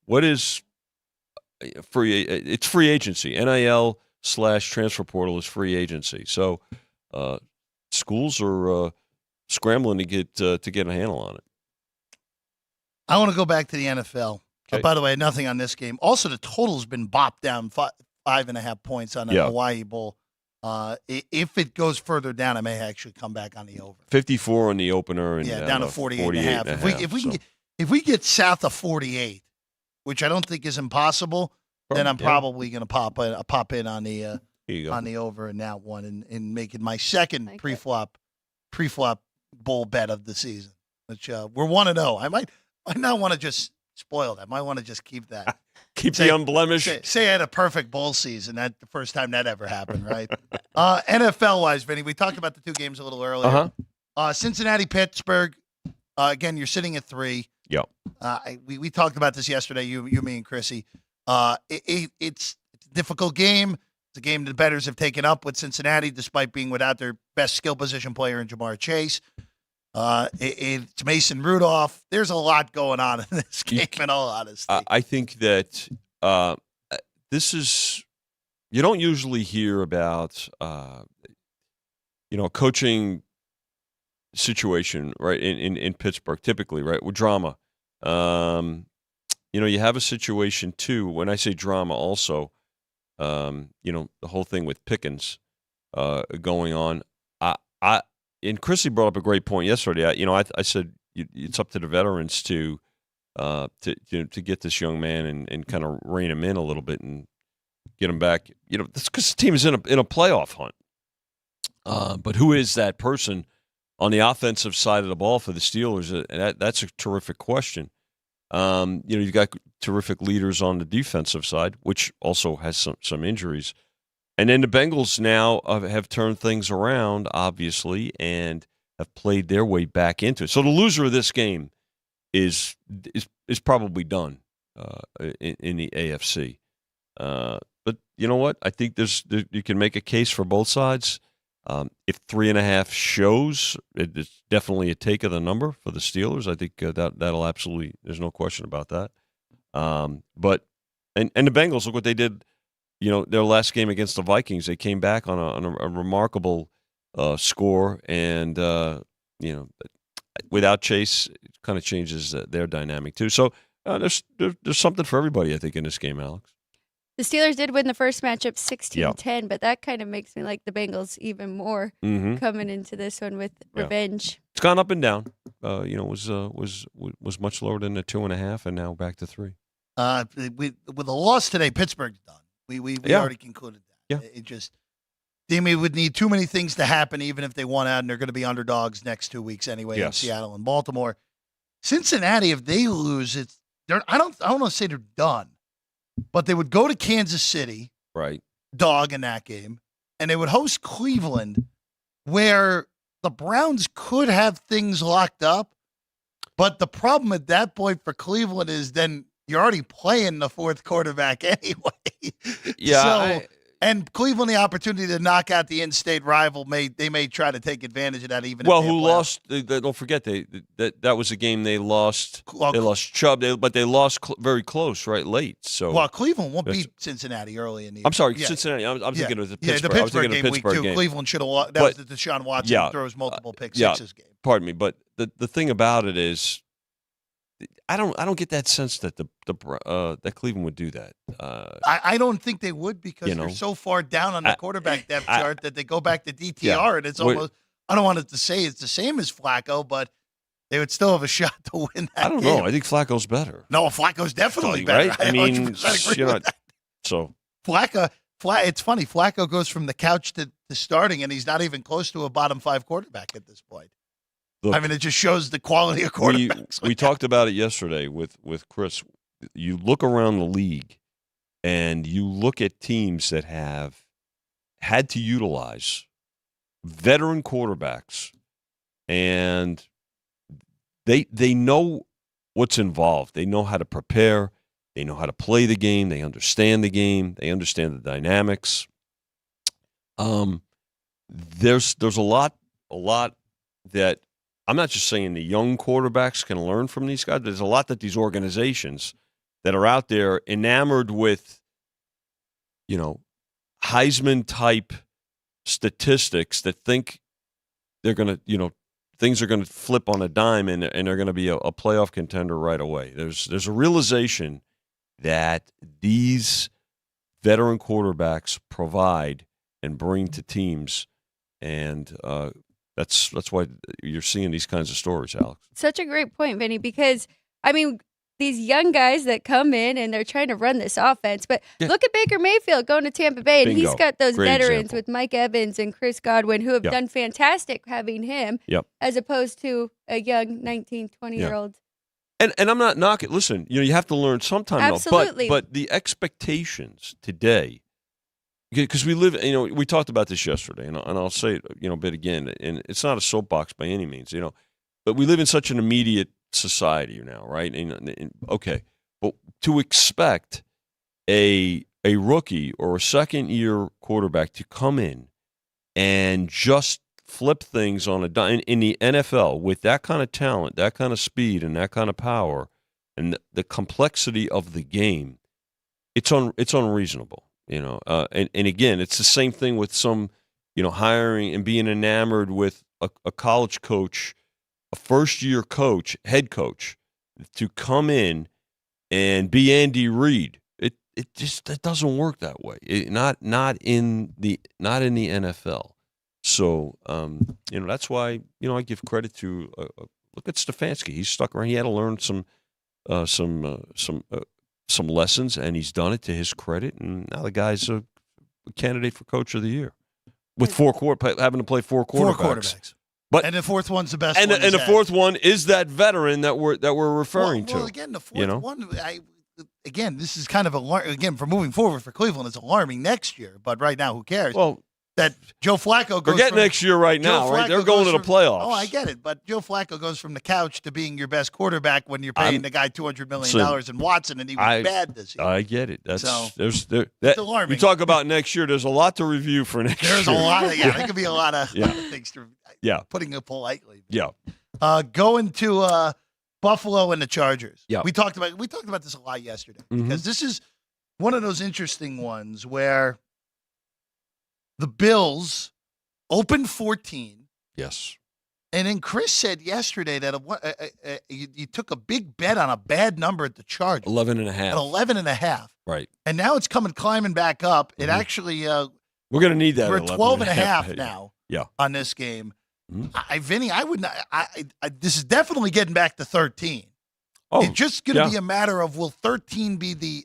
what is free. It's free agency. NIL/transfer portal is free agency. So schools are scrambling to get a handle on it. I want to go back to the NFL. Okay. By the way, nothing on this game. Also, the total's been bopped down 5.5 points on the Hawaii Bowl. If it goes further down, I may actually come back on the over. 54 on the opener and down to 48.5. If we get south of 48, which I don't think is impossible, then I'm probably going to pop in on the over in that one and make it my second pre-flop bowl bet of the season. Which we're 1-0. I might not want to just spoil that. I might want to just keep that. Keep the unblemished. Say I had a perfect bowl season. That's the first time that ever happened, right? NFL-wise, Vinny, we talked about the two games a little earlier. Cincinnati, Pittsburgh. Again, you're sitting at 3. Yep. We talked about this yesterday, you, me, and Chrissy. It's a difficult game. It's a game the bettors have taken up with Cincinnati, despite being without their best skill position player in Jamar Chase. It's Mason Rudolph. There's a lot going on in this game, in all honesty. I think that this is – you don't usually hear about, coaching situation, right, in Pittsburgh, typically, right, with drama. You have a situation, too, when I say drama also, the whole thing with Pickens going on. And Chrissy brought up a great point yesterday. I said it's up to the veterans to get this young man and kind of rein him in a little bit and get him back. That's because the team is in a playoff hunt. But who is that person on the offensive side of the ball for the Steelers? That's a terrific question. You've got terrific leaders on the defensive side, which also has some injuries. And then the Bengals now have turned things around, obviously, and have played their way back into it. So the loser of this game is probably done in the AFC. But you know what? I think you can make a case for both sides. If 3.5 shows, it's definitely a take of the number for the Steelers. I think that'll absolutely. There's no question about that. But the Bengals, look what they did. Their last game against the Vikings, they came back on a remarkable score, and without Chase, it kind of changes their dynamic too. So there's something for everybody, I think, in this game, Alex. The Steelers did win the first matchup 16-10, but that kind of makes me like the Bengals even more coming into this one with revenge. It's gone up and down. Was much lower than the 2.5, and now back to 3. With a loss today, Pittsburgh's done. We already concluded that. Yeah. It just they would need too many things to happen, even if they won out, and they're going to be underdogs next 2 weeks anyway in Seattle and Baltimore. Cincinnati, if they lose, I don't want to say they're done, but they would go to Kansas City, right, dog in that game, and they would host Cleveland, where the Browns could have things locked up. But the problem at that point for Cleveland is then you're already playing the fourth quarterback anyway. Yeah. And Cleveland, the opportunity to knock out the in-state rival, they may try to take advantage of that. Even well, if who lost? Don't forget that was a game they lost. They lost Chubb, but they lost very close, right, late. So Cleveland won't beat Cincinnati early in the year. I'm sorry, Cincinnati. I'm thinking of the Pittsburgh. The I was thinking game of the Pittsburgh week 2. game. Cleveland should have lost. That was the Deshaun Watson throws multiple pick sixes game. Pardon me, but the thing about it is, I don't get that sense that that Cleveland would do that. I don't think they would because they're so far down on the quarterback depth chart that they go back to DTR and it's almost. I don't want it to say it's the same as Flacco, but they would still have a shot to win that. I don't know. I think Flacco's better. No, Flacco's definitely better. Right? I mean, agree with that. So Flacco. It's funny. Flacco goes from the couch to starting, and he's not even close to a bottom 5 quarterback at this point. Look, I mean, it just shows the quality of quarterbacks. We talked about it yesterday with Chris. You look around the league, and you look at teams that have had to utilize veteran quarterbacks, and they know what's involved. They know how to prepare. They know how to play the game. They understand the game. They understand the dynamics. There's a lot that. I'm not just saying the young quarterbacks can learn from these guys. There's a lot that these organizations that are out there enamored with, Heisman-type statistics that think they're going to, things are going to flip on a dime and they're going to be a playoff contender right away. There's a realization that these veteran quarterbacks provide and bring to teams, and That's why you're seeing these kinds of stories, Alex. Such a great point, Vinny, because, these young guys that come in and they're trying to run this offense, but look at Baker Mayfield going to Tampa Bay, and Bingo. he's got those Great veterans example. with Mike Evans and Chris Godwin who have done fantastic having him as opposed to a young 19, 20-year-old. And I'm not knocking. Listen, you have to learn sometime. Absolutely. But the expectations today, because we live, we talked about this yesterday, and I'll say it, a bit again, and it's not a soapbox by any means, but we live in such an immediate society now, right? And okay, but to expect a rookie or a second-year quarterback to come in and just flip things on a dime in the NFL with that kind of talent, that kind of speed, and that kind of power, and the complexity of the game, it's unreasonable. And again, it's the same thing with some, hiring and being enamored with a college coach, a first-year coach, head coach, to come in and be Andy Reid. That doesn't work that way. Not in the NFL. So that's why I give credit to look at Stefanski. He's stuck around. He had to learn some lessons, and he's done it to his credit. And now the guy's a candidate for Coach of the Year with having to play four quarterbacks. And the fourth one's the best. And one the fourth one is that veteran that we're referring to. Well, again, the fourth one. Again, this is kind of again for moving forward for Cleveland. It's alarming next year, but right now, who cares? Well, that Joe Flacco goes. Forget next year right now, right? They're going to the playoffs. Oh, I get it, but Joe Flacco goes from the couch to being your best quarterback when you're paying the guy $200 million in Watson, and he was bad this year. I get it. That's it's alarming. You talk about next year. There's a lot to review for next year. There's a lot of there could be a lot of things to putting it politely. Yeah. Going to Buffalo and the Chargers. Yeah. We talked about this a lot yesterday because this is one of those interesting ones where the Bills opened 14. Yes. And then Chris said yesterday that you took a big bet on a bad number at the Chargers. 11.5. At 11.5. Right. And now it's climbing back up. It actually we're going to need that. we're at 12.5 yeah. now. Yeah. On this game. Mm-hmm. Vinny, I would not. This is definitely getting back to 13. Oh, it's just going to be a matter of, will 13 be the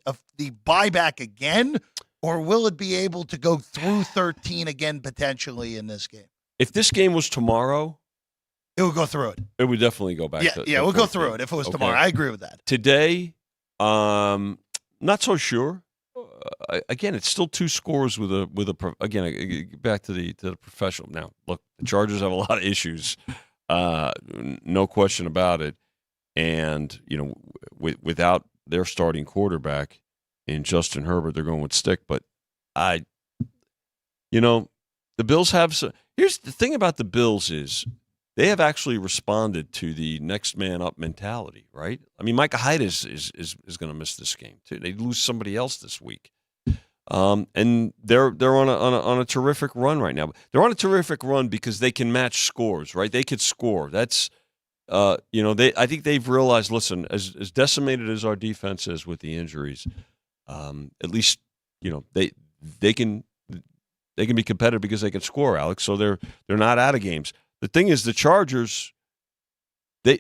buyback again, or will it be able to go through 13 again potentially in this game? If this game was tomorrow, it would go through it. It would definitely go back. We'll go through it if it was tomorrow. I agree with that. Today, not so sure. Again, it's still 2 scores with a again, back to the professional. Now, look, the Chargers have a lot of issues, no question about it. And without their starting quarterback in Justin Herbert, they're going with Stick. But the Bills have. Here's the thing about the Bills is they have actually responded to the next man up mentality, right? I mean, Micah Hyde is going to miss this game too. They lose somebody else this week, and they're on a terrific run right now. They're on a terrific run because they can match scores, right? They could score. That's I think they've realized. Listen, as decimated as our defense is with the injuries, at least they can be competitive because they can score, Alex. So they're not out of games. The thing is, the Chargers, they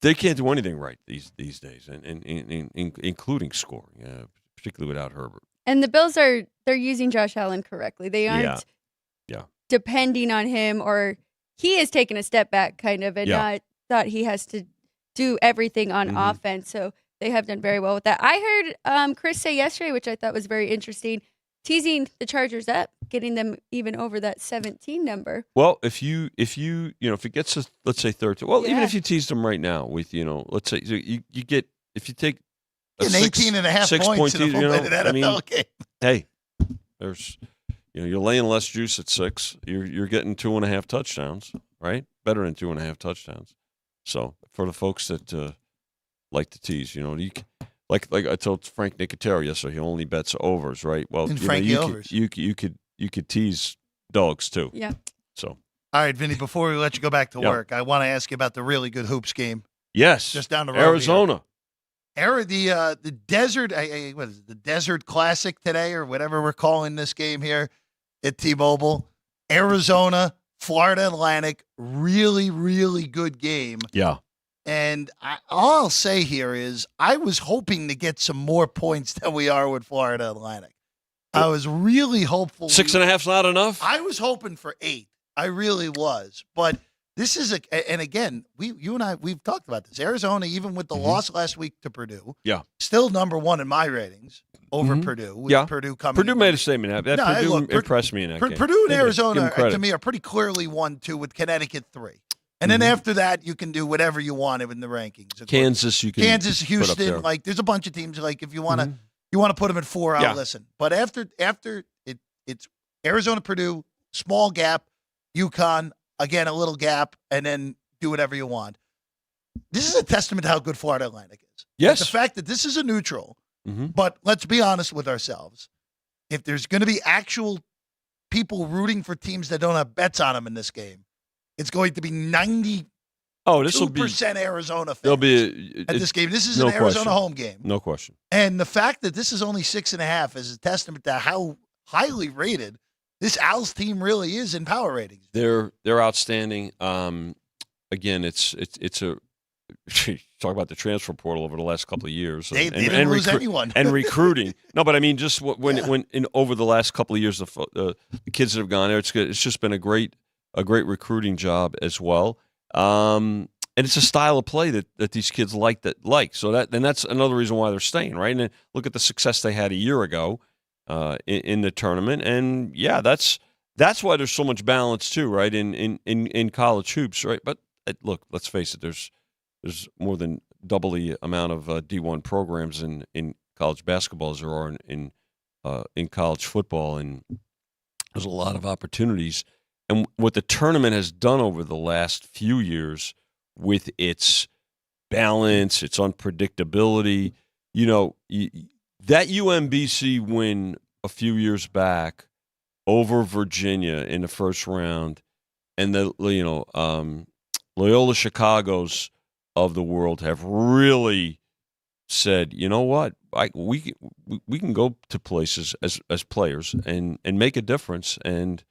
can't do anything right these days, and including scoring, particularly without Herbert. And the Bills they're using Josh Allen correctly. They aren't depending on him, or he has taken a step back kind of, and not thought he has to do everything on offense. So they have done very well with that. I heard Chris say yesterday, which I thought was very interesting, teasing the Chargers up, getting them even over that 17 number. Well, if it gets to, let's say 13, even if you teased them right now with, let's say you get, if you take an 18.5 points in an NFL game. Hey, there's, you're laying less juice at 6. You're getting 2.5 touchdowns, right? Better than 2.5 touchdowns. So for the folks that like to tease, you like I told Frank Nicotero yesterday, he only bets overs, right? Well, overs. You could tease dogs too. Yeah. So. All right, Vinny, before we let you go back to work, I want to ask you about the really good hoops game. Yes. Just down the road. Arizona. The desert, what is it, the Desert Classic today, or whatever we're calling this game here at T-Mobile. Arizona, Florida Atlantic, really, really good game. Yeah. And all I'll say here is I was hoping to get some more points than we are with Florida Atlantic. I was really hopeful. 6.5's not enough? I was hoping for 8. I really was. But this is and again, you and I, we've talked about this. Arizona, even with the loss last week to Purdue, still number 1 in my ratings over Purdue. With Purdue coming. Purdue made a statement. Purdue impressed me in that game. Purdue and Arizona, to me, are pretty clearly 1-2 with Connecticut 3. And then after that, you can do whatever you want in the rankings. Kansas, Houston, like there's a bunch of teams. Like if you want to put them at 4, I'll listen. But after it's Arizona, Purdue, small gap, UConn, again a little gap, and then do whatever you want. This is a testament to how good Florida Atlantic is. Yes, like the fact that this is a neutral. But let's be honest with ourselves. If there's going to be actual people rooting for teams that don't have bets on them in this game, it's going to be 92% Arizona fans. There'll be at this game. This is an Arizona home game. No question. And the fact that this is only 6.5 is a testament to how highly rated this Al's team really is in power ratings. They're outstanding. Again, it's a talk about the transfer portal over the last couple of years. They didn't lose anyone. And recruiting. No, but I mean, just when over the last couple of years, the kids that have gone there, it's just been a great recruiting job as well. And it's a style of play that these kids like. So that's another reason why they're staying, right? And then look at the success they had a year ago in the tournament. And yeah, that's why there's so much balance too, right? In college hoops, right? But look, let's face it, there's more than double the amount of D1 programs in college basketball as there are in college football, and there's a lot of opportunities. And what the tournament has done over the last few years with its balance, its unpredictability, that UMBC win a few years back over Virginia in the first round, and the Loyola Chicago's of the world have really said, you know what, we can go to places as players and make a difference, and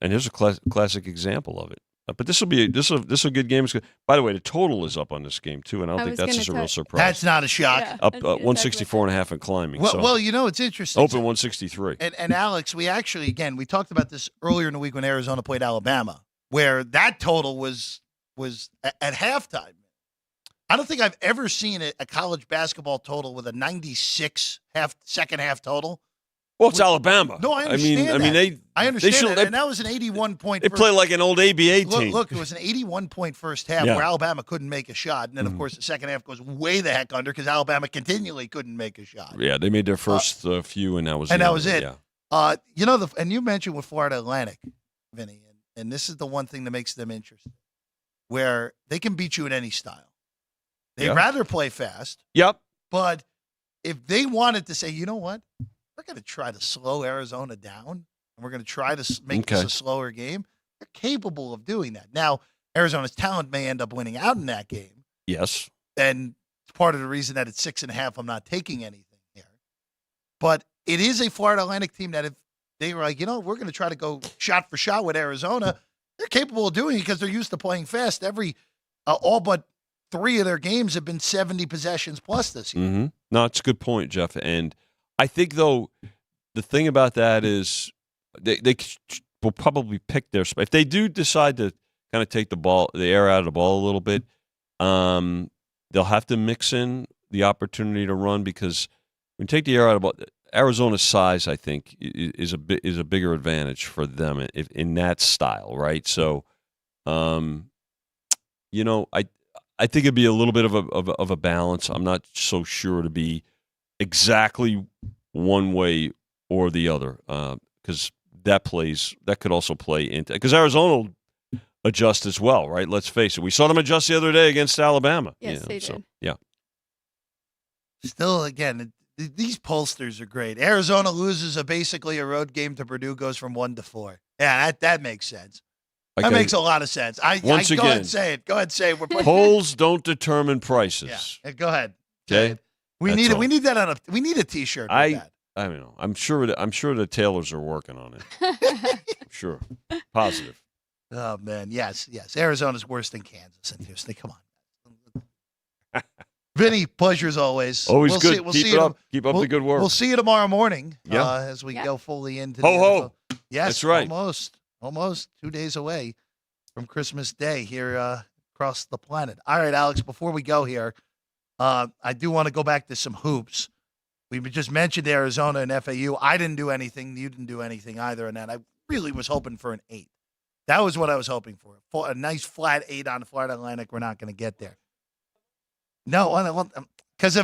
here's a classic example of it. But this will a good game. By the way, the total is up on this game too, and I don't think that's just a real surprise. That's not a shock. Yeah, Up 164.5 and climbing. Well, it's interesting. Open 163. And Alex, we actually we talked about this earlier in the week when Arizona played Alabama, where that total was at halftime. I don't think I've ever seen a college basketball total with a 96 second half total. Well, it's Alabama. No, I understand. I understand that. And that was an 81 point. They play like an old ABA team. Look, it was an 81 point first half where Alabama couldn't make a shot, and then of course the second half goes way the heck under because Alabama continually couldn't make a shot. Yeah, they made their first few, and that was it. Yeah. And you mentioned with Florida Atlantic, Vinny, and this is the one thing that makes them interesting, where they can beat you in any style. They'd rather play fast. Yep. But if they wanted to say, you know what, we're going to try to slow Arizona down, and we're going to try to make this a slower game, they're capable of doing that. Now, Arizona's talent may end up winning out in that game. Yes. And it's part of the reason that it's 6.5, I'm not taking anything here. But it is a Florida Atlantic team that if they were like, we're going to try to go shot for shot with Arizona, they're capable of doing it because they're used to playing fast. All but 3 of their games have been 70 possessions plus this year. Mm-hmm. No, it's a good point, Jeff. And I think, though, the thing about that is they will probably pick their spot. If they do decide to kind of take the air out of the ball a little bit, they'll have to mix in the opportunity to run because when you take the air out of the ball, Arizona's size, I think, is a bigger advantage for them in that style, right? So, I think it'd be a little bit of a balance. I'm not so sure to be exactly one way or the other because that could also play into because Arizona will adjust as well, right? Let's face it. We saw them adjust the other day against Alabama. Yes, they did. So, yeah. Still, again, these pollsters are great. Arizona loses basically a road game to Purdue, goes from 1 to 4. Yeah, that makes sense. That makes a lot of sense. Go ahead and say it. Go ahead and say it. Polls don't determine prices. Yeah. Go ahead. Okay. We need that we need a T-shirt. I don't know. I'm sure the tailors are working on it. I'm sure. Positive. Oh man, yes. Arizona's worse than Kansas and Houston. Come on. Vinny, pleasure as always. Always good. Keep up the good work. We'll see you tomorrow morning as we go fully into ho. Yes, that's right. Almost 2 days away from Christmas Day here across the planet. All right, Alex, before we go here, I do want to go back to some hoops. We just mentioned Arizona and FAU. I didn't do anything. You didn't do anything either in that. I really was hoping for an 8. That was what I was hoping for. A nice flat 8 on Florida Atlantic. We're not going to get there. No, because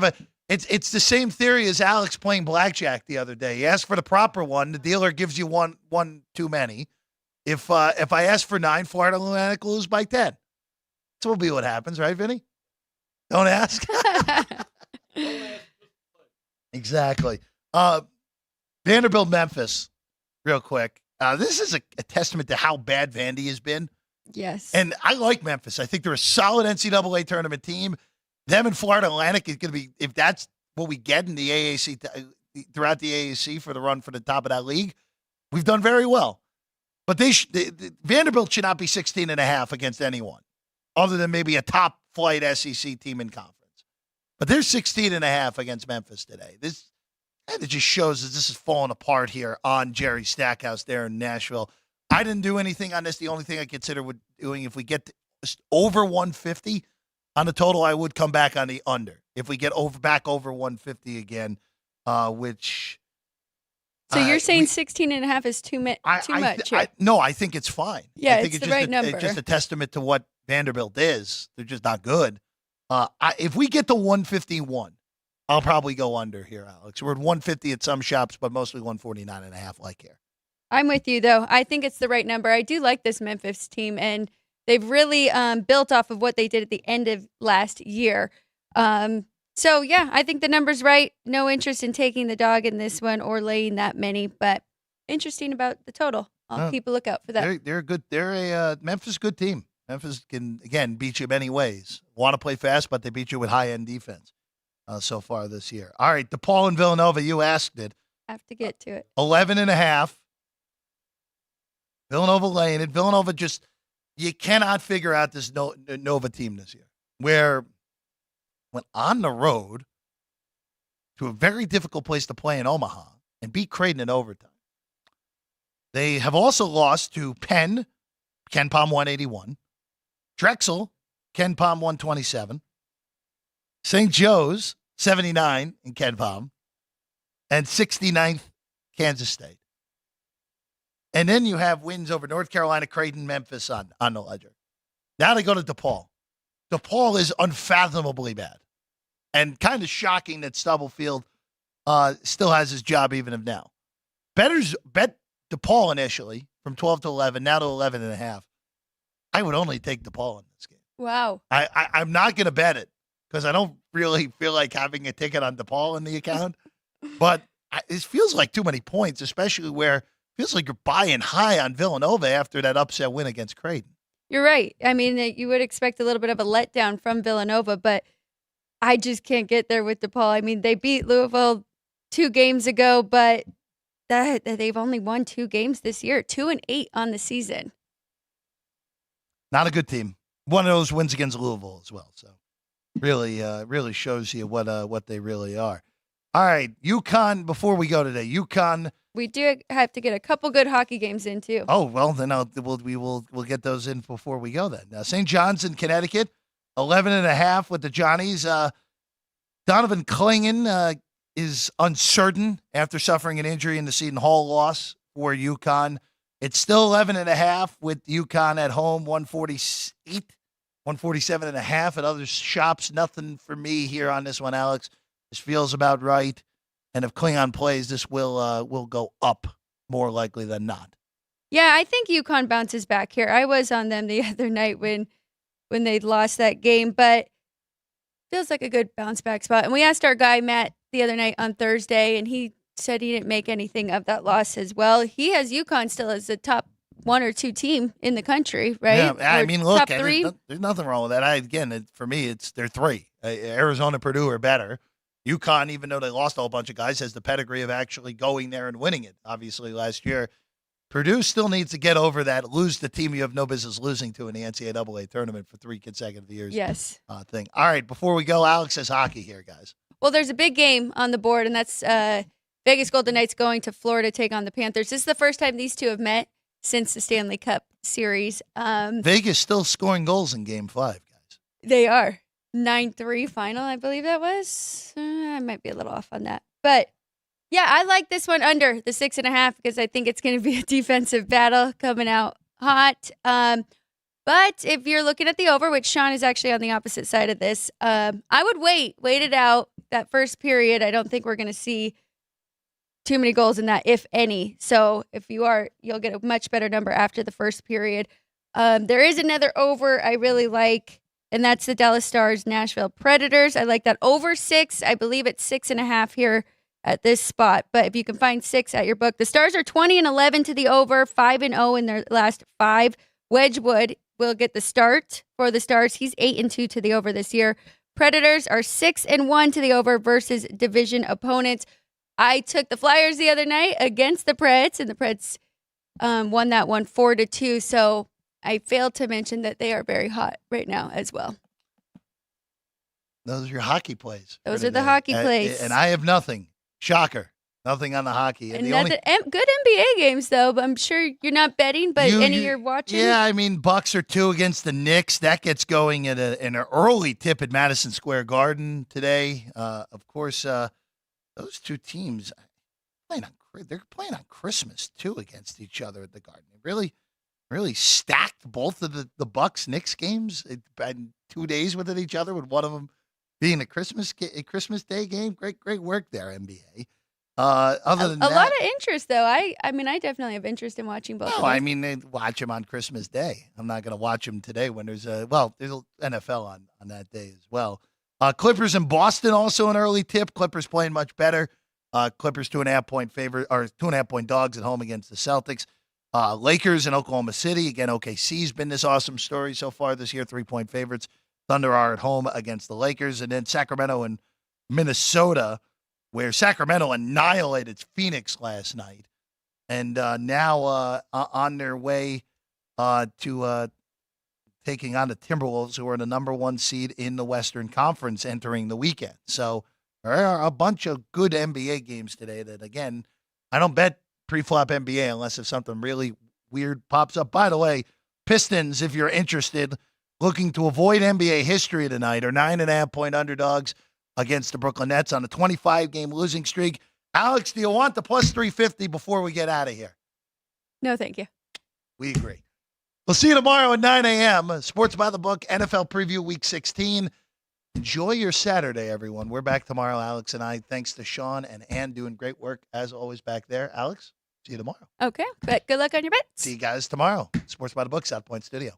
it's the same theory as Alex playing blackjack the other day. He asked for the proper one. The dealer gives you one too many. If I ask for 9, Florida Atlantic will lose by 10. So will be what happens, right, Vinny? Don't ask. Exactly. Vanderbilt, Memphis, real quick. This is a testament to how bad Vandy has been. Yes. And I like Memphis. I think they're a solid NCAA tournament team. Them and Florida Atlantic is going to be, if that's what we get in the AAC, throughout the AAC for the run for the top of that league, we've done very well. But Vanderbilt should not be 16.5 against anyone other than maybe a top flight SEC team in conference. But they're 16.5 against Memphis today. It just shows that this is falling apart here on Jerry Stackhouse there in Nashville. I didn't do anything on this. The only thing I consider doing, if we get over 150 on the total, I would come back on the under. If we get back over 150 again, which... So you're saying 16.5 is too much? No, I think it's fine. Yeah, I think it's the right number. It's just a testament to what Vanderbilt is. They're just not good. If we get to 151, I'll probably go under here, Alex. We're at 150 at some shops, but mostly 149.5 like here. I'm with you, though. I think it's the right number. I do like this Memphis team, and they've really built off of what they did at the end of last year. So, yeah, I think the number's right. No interest in taking the dog in this one or laying that many, but interesting about the total. I'll keep a lookout for that. They're good. They're a Memphis good team. Memphis can again beat you many ways. Want to play fast, but they beat you with high end defense so far this year. All right, DePaul and Villanova. You asked it. I have to get to it. 11.5. Villanova laying it. Villanova just you cannot figure out this Nova team this year. Where went on the road to a very difficult place to play in Omaha and beat Creighton in overtime. They have also lost to Penn, Ken Palm 181, Drexel, Ken Palm 127, St. Joe's 79 in Ken Palm, and 69th Kansas State. And then you have wins over North Carolina, Creighton, Memphis on the ledger. Now they go to DePaul. DePaul is unfathomably bad. And kind of shocking that Stubblefield still has his job even if now. Bettors bet DePaul initially from 12 to 11, now to 11.5. I would only take DePaul in this game. Wow. I'm not going to bet it because I don't really feel like having a ticket on DePaul in the account. But it feels like too many points, especially where it feels like you're buying high on Villanova after that upset win against Creighton. You're right. I mean, you would expect a little bit of a letdown from Villanova, but I just can't get there with DePaul. I mean, they beat Louisville 2 games ago, but they've only won 2 games this year, 2-8 on the season. Not a good team. One of those wins against Louisville as well. So really shows you what they really are. All right, UConn, before we go today, UConn. We do have to get a couple good hockey games in, too. Oh, well, then we'll get those in before we go then. St. John's in Connecticut, 11.5 with the Johnnies. Donovan Clingan is uncertain after suffering an injury in the Seton Hall loss for UConn. It's still 11.5 with UConn at home, 147.5 at other shops. Nothing for me here on this one, Alex. This feels about right. And if Klingon plays, this will go up more likely than not. Yeah, I think UConn bounces back here. I was on them the other night when they lost that game, but feels like a good bounce back spot. And we asked our guy, Matt, the other night on Thursday, and he said he didn't make anything of that loss as well. He has UConn still as the top 1 or 2 team in the country, right? Yeah, I mean, look, top 3. There's nothing wrong with that. For me, they're 3. Arizona, Purdue are better. UConn, even though they lost a whole bunch of guys, has the pedigree of actually going there and winning it, obviously, last year. Purdue still needs to get over that, lose the team you have no business losing to in the NCAA tournament for 3 consecutive years. Yes. Thing. All right, before we go, Alex has hockey here, guys. Well, there's a big game on the board, and that's Vegas Golden Knights going to Florida to take on the Panthers. This is the first time these two have met since the Stanley Cup series. Vegas still scoring goals in Game 5, guys. They are. 9-3 final, I believe that was. I might be a little off on that. But, yeah, I like this one under the 6.5 because I think it's going to be a defensive battle coming out hot. But if you're looking at the over, which Sean is actually on the opposite side of this, I would wait it out that first period. I don't think we're going to see too many goals in that, if any. So if you are, you'll get a much better number after the first period. There is another over I really like, and that's the Dallas Stars Nashville Predators. I like that over 6. I believe it's 6.5 here at this spot. But if you can find 6 at your book, the Stars are 20-11 to the over, 5-0 in their last 5. Wedgwood will get the start for the Stars. He's 8-2 to the over this year. Predators are 6-1 to the over versus division opponents. I took the Flyers the other night against the Preds, and the Preds won that one 4-2. So I failed to mention that they are very hot right now as well. Those are your hockey plays. Those are the hockey plays. And I have nothing. Shocker. Nothing on the hocky. And good NBA games, though. But I'm sure you're not betting, but you're watching. Yeah, I mean, Bucks are 2 against the Knicks. That gets going at an early tip at Madison Square Garden today. Of course, those 2 teams they're playing on Christmas too against each other at the Garden. They really stacked both of the Bucks Knicks games in 2 days within each other, with one of them being a Christmas Day game. Great work there, NBA. Other than that, a lot of interest though. I mean, I definitely have interest in watching both. No, I mean, they watch them on Christmas Day. I'm not going to watch them today when there's there's NFL on that day as well. Clippers in Boston also an early tip. Clippers playing much better. Clippers 2.5 point favorite or 2.5 point dogs at home against the Celtics. Lakers and Oklahoma City. Again, OKC's been this awesome story so far this year, 3-point favorites. Thunder are at home against the Lakers. And then Sacramento and Minnesota, where Sacramento annihilated Phoenix last night. And now on their way to taking on the Timberwolves, who are the number 1 seed in the Western Conference entering the weekend. So there are a bunch of good NBA games today that, again, I don't bet pre-flop NBA unless if something really weird pops up. By the way, Pistons, if you're interested, looking to avoid NBA history tonight, are 9.5-point underdogs against the Brooklyn Nets on a 25-game losing streak. Alex, do you want the plus 350 before we get out of here? No, thank you. We agree. We'll see you tomorrow at 9 a.m. Sports by the Book, NFL Preview Week 16. Enjoy your Saturday, everyone. We're back tomorrow, Alex and I. Thanks to Sean and Ann doing great work, as always, back there. Alex, see you tomorrow. Okay, but good luck on your bets. See you guys tomorrow. Sports by the Book, South Point Studio.